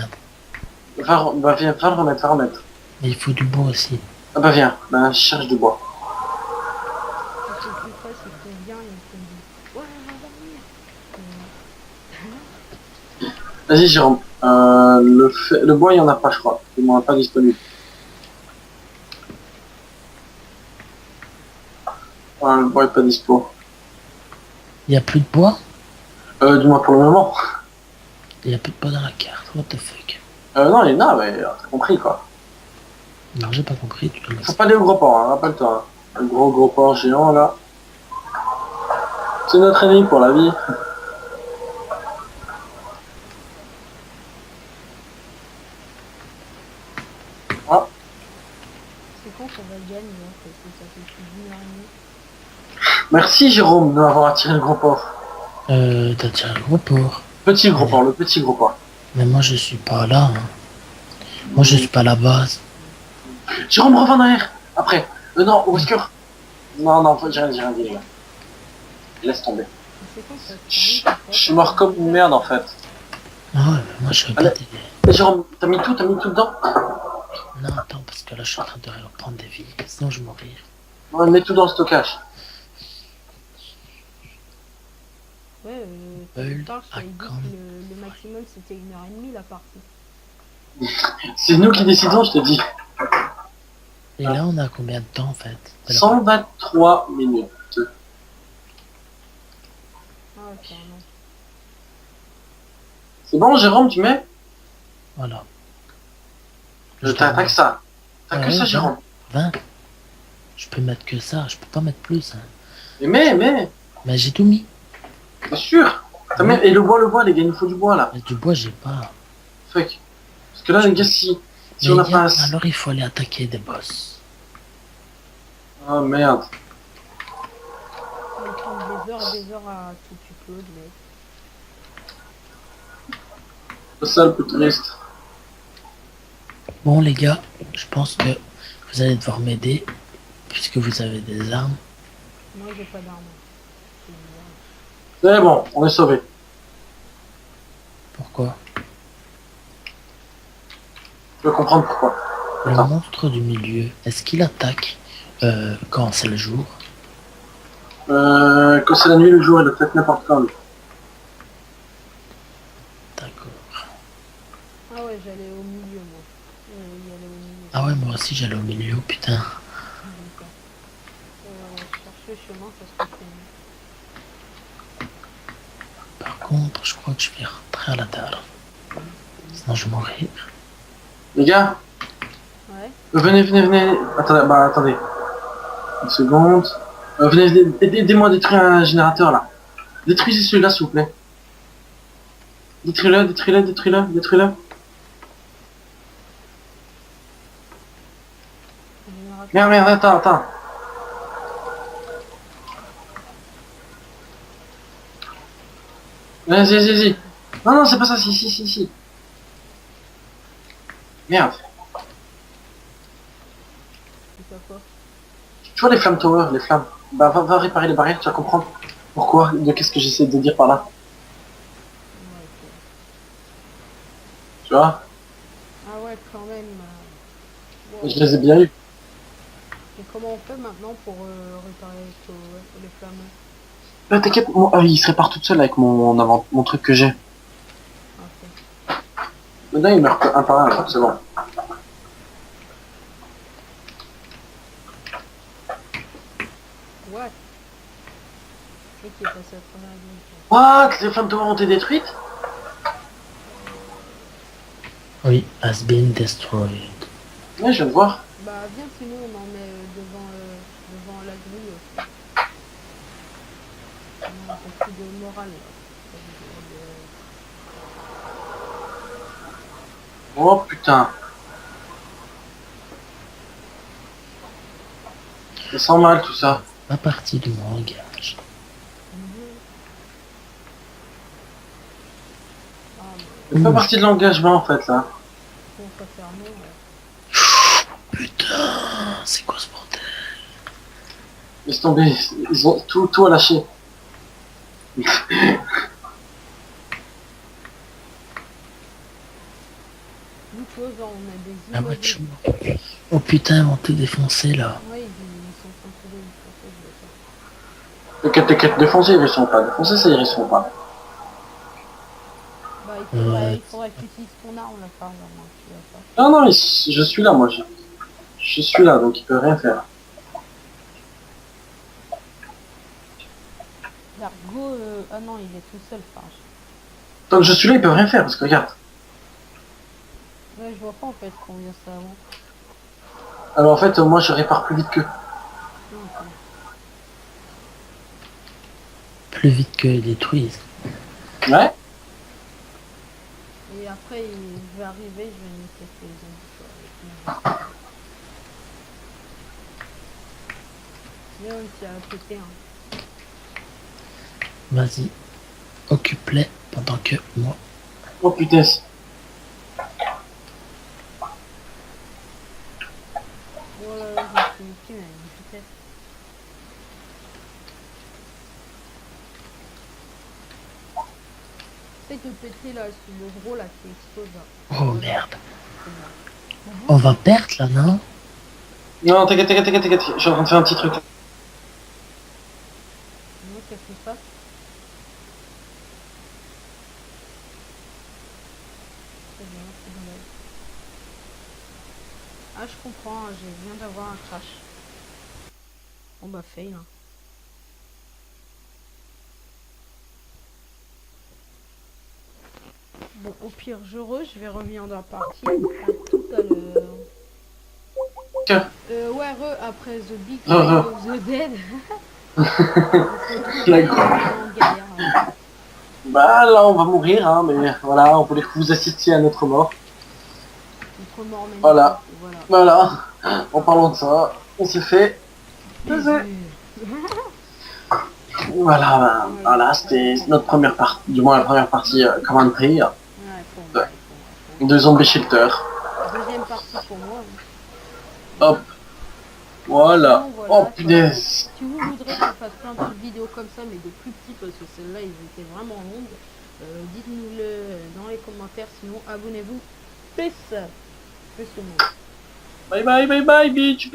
20. Bah, viens, va le remettre. Mais il faut du bois aussi. Ah bah viens, ben, je cherche du bois. C'est plus facile, il faut bien, il faut dire. Ouais, on va dormir. Vas-y, Jérôme. Le bois, il n'y en a pas, je crois. Il m'en a pas disponible. Ouais, le bois est pas dispo. Il y a plus de bois? Du moins pour le moment. Il y a plus de bois dans la carte. What the fuck? Non, il y en a, mais t'as compris quoi. Non, j'ai pas compris, tu te Faut pas aller au gros port, hein, rappelle-toi. Hein. Le gros port géant là. C'est notre ennemi pour la vie. Ah, C'est quand qu'on va gagner, hein, parce que ça fait plus d'une heure et demie. merci Jérôme de m'avoir attiré le gros port. T'as déjà le gros port. Petit gros port, le petit gros port. Mais moi je suis pas là. Hein. Moi je suis pas à la base. Jérôme, reviens en arrière. Après. Non, au secours. Non, j'ai rien dit, les gars. Laisse tomber. Mais c'est quand ça se Je termine, je suis mort comme une merde en fait. Ah ouais, mais moi je vais pas Allez. t'aider. Et Jérôme, t'as mis tout dedans? Non, attends, parce que là je suis en train de reprendre des vies. Sinon je vais mourir. Ouais, mets tout dans le stockage. Ouais, Build plus tard, je t'avais dit account. que le maximum c'était 1h30 la partie. C'est nous qui décidons, je te dis. Et là on a combien de temps en fait? 123 minutes. Ah ouais, carrément. C'est bon, Jérôme, tu mets? Voilà. T'as que ça. T'as que Ouais, ça, ouais. Jérôme. 20. Je peux mettre que ça, je peux pas mettre plus. Hein. Mais, Mais j'ai tout mis. bien sûr. Et le bois, les gars, il nous faut du bois là. Mais du bois j'ai pas. Fuck. Parce que là, les gars, si Mais on a viens, pas assez. alors il faut aller attaquer des boss. Oh merde. Ça va prendre des heures à tout upload, mais... C'est ça le plus triste. Bon les gars, je pense que vous allez devoir m'aider. Puisque vous avez des armes. Moi j'ai pas d'armes. C'est bizarre. C'est bon, on est sauvés. Pourquoi? Je veux comprendre pourquoi. Le Attends. monstre du milieu, est-ce qu'il attaque quand c'est le jour? Quand c'est la nuit, le jour, il le fait n'importe quand. Lui. D'accord. Ah ouais, j'allais au milieu moi. Y aller au milieu. Ah ouais, moi aussi j'allais au milieu, putain. D'accord. Je cherche le chemin, ça se fait mieux. Par contre, je crois que je vais rentrer à la terre. Sinon je vais mourir. Les gars, Ouais. venez. Attendez. Une seconde. Venez, aidez-moi à détruire un générateur là. Détruisez celui-là, s'il vous plaît. Détruis-le. Merde, attends. Vas-y. Non, c'est pas ça, si. Merde. C'est pas quoi. Tu vois les flammes tower, les flammes. Bah va réparer les barrières, tu vas comprendre pourquoi, de qu'est-ce que j'essaie de dire par là. Ouais, ok. Tu vois? Ah ouais, quand même. Je les ai bien eu. Et comment on fait maintenant pour réparer les flammes? T'inquiète, il se répare toute seule avec mon truc que j'ai. Ok. Maintenant il meurt un par un, c'est bon. Et qui est passé à travers la grille. What? Les flammes de ont été détruites? Oui, has been destroyed. Ouais, je viens de voir. Bah viens, sinon on en met devant la grille. On a un peu plus de morale là. Oh putain. Ça sent mal tout ça. Pas partie de mon langage. Ah mais C'est pas partie de l'engagement en fait là. on va faire non. Putain, c'est quoi ce bordel? Laisse tomber, ils ont tout à lâcher. Nous tu vois, genre on a des Ah ouais, immeubles. je suis mort. Oh putain, ils vont tout défoncer là. Ouais, ils sont en train de trouver une façon de T'inquiète, défoncer, ils risqueront pas. Défoncer, ça, ils risqueront pas. Bah il faudrait que tu utilises ton arme là par exemple. Hein, tu vas pas. Non, non, je suis là, moi. Je suis là, donc ils peuvent rien faire. Regarde, go, ah non, il est tout seul, Farge. Tant que je suis là, ils peuvent rien faire, parce que regarde. Ouais, je vois pas en fait combien ça avance. Alors en fait, moi, je répare plus vite qu'eux. Non, ok. Plus vite que ils détruisent. Ouais. Et après, je vais arriver, je vais mettre les zombies sur avec moi. Viens, tu as pété un. Vas-y, occupe-les pendant que moi. Oh putain. Voilà, je me suis mis qui, mais peut-être. Essaye de péter là, c'est le gros là qui explose là. Oh merde. C'est bon. On va perdre là, non? Non, t'inquiète. Je suis en train de faire un petit truc. Non, qu'est-ce qui se passe? C'est bien, c'est bien. Ah, je comprends, hein, je viens d'avoir un crash. On bah fail. Hein. Bon, au pire, je vais revenir dans la partie. À tout à l'heure. Tiens. Ouais, après The Big Re. of the Dead. La On en galère. Hein. Bah là, on va mourir, hein, mais voilà, on voulait que vous assistiez à notre mort. Notre mort magnifique, Voilà. voilà. Voilà. En parlant de ça, on s'est fait. Baiser. Voilà, c'était notre première partie, du moins la première partie commentary Ouais, pour moi, de Zombie Shelter. Deuxième partie pour moi. Hop. Voilà. Sinon, Oh voilà, punaise. Si vous voudrez qu'on fasse plein de petites vidéos comme ça, mais de plus petits, parce que celles-là, ils étaient vraiment longues, dites-nous-le dans les commentaires. Sinon, abonnez-vous. Peace. Peace tout le monde. Bye, bitch.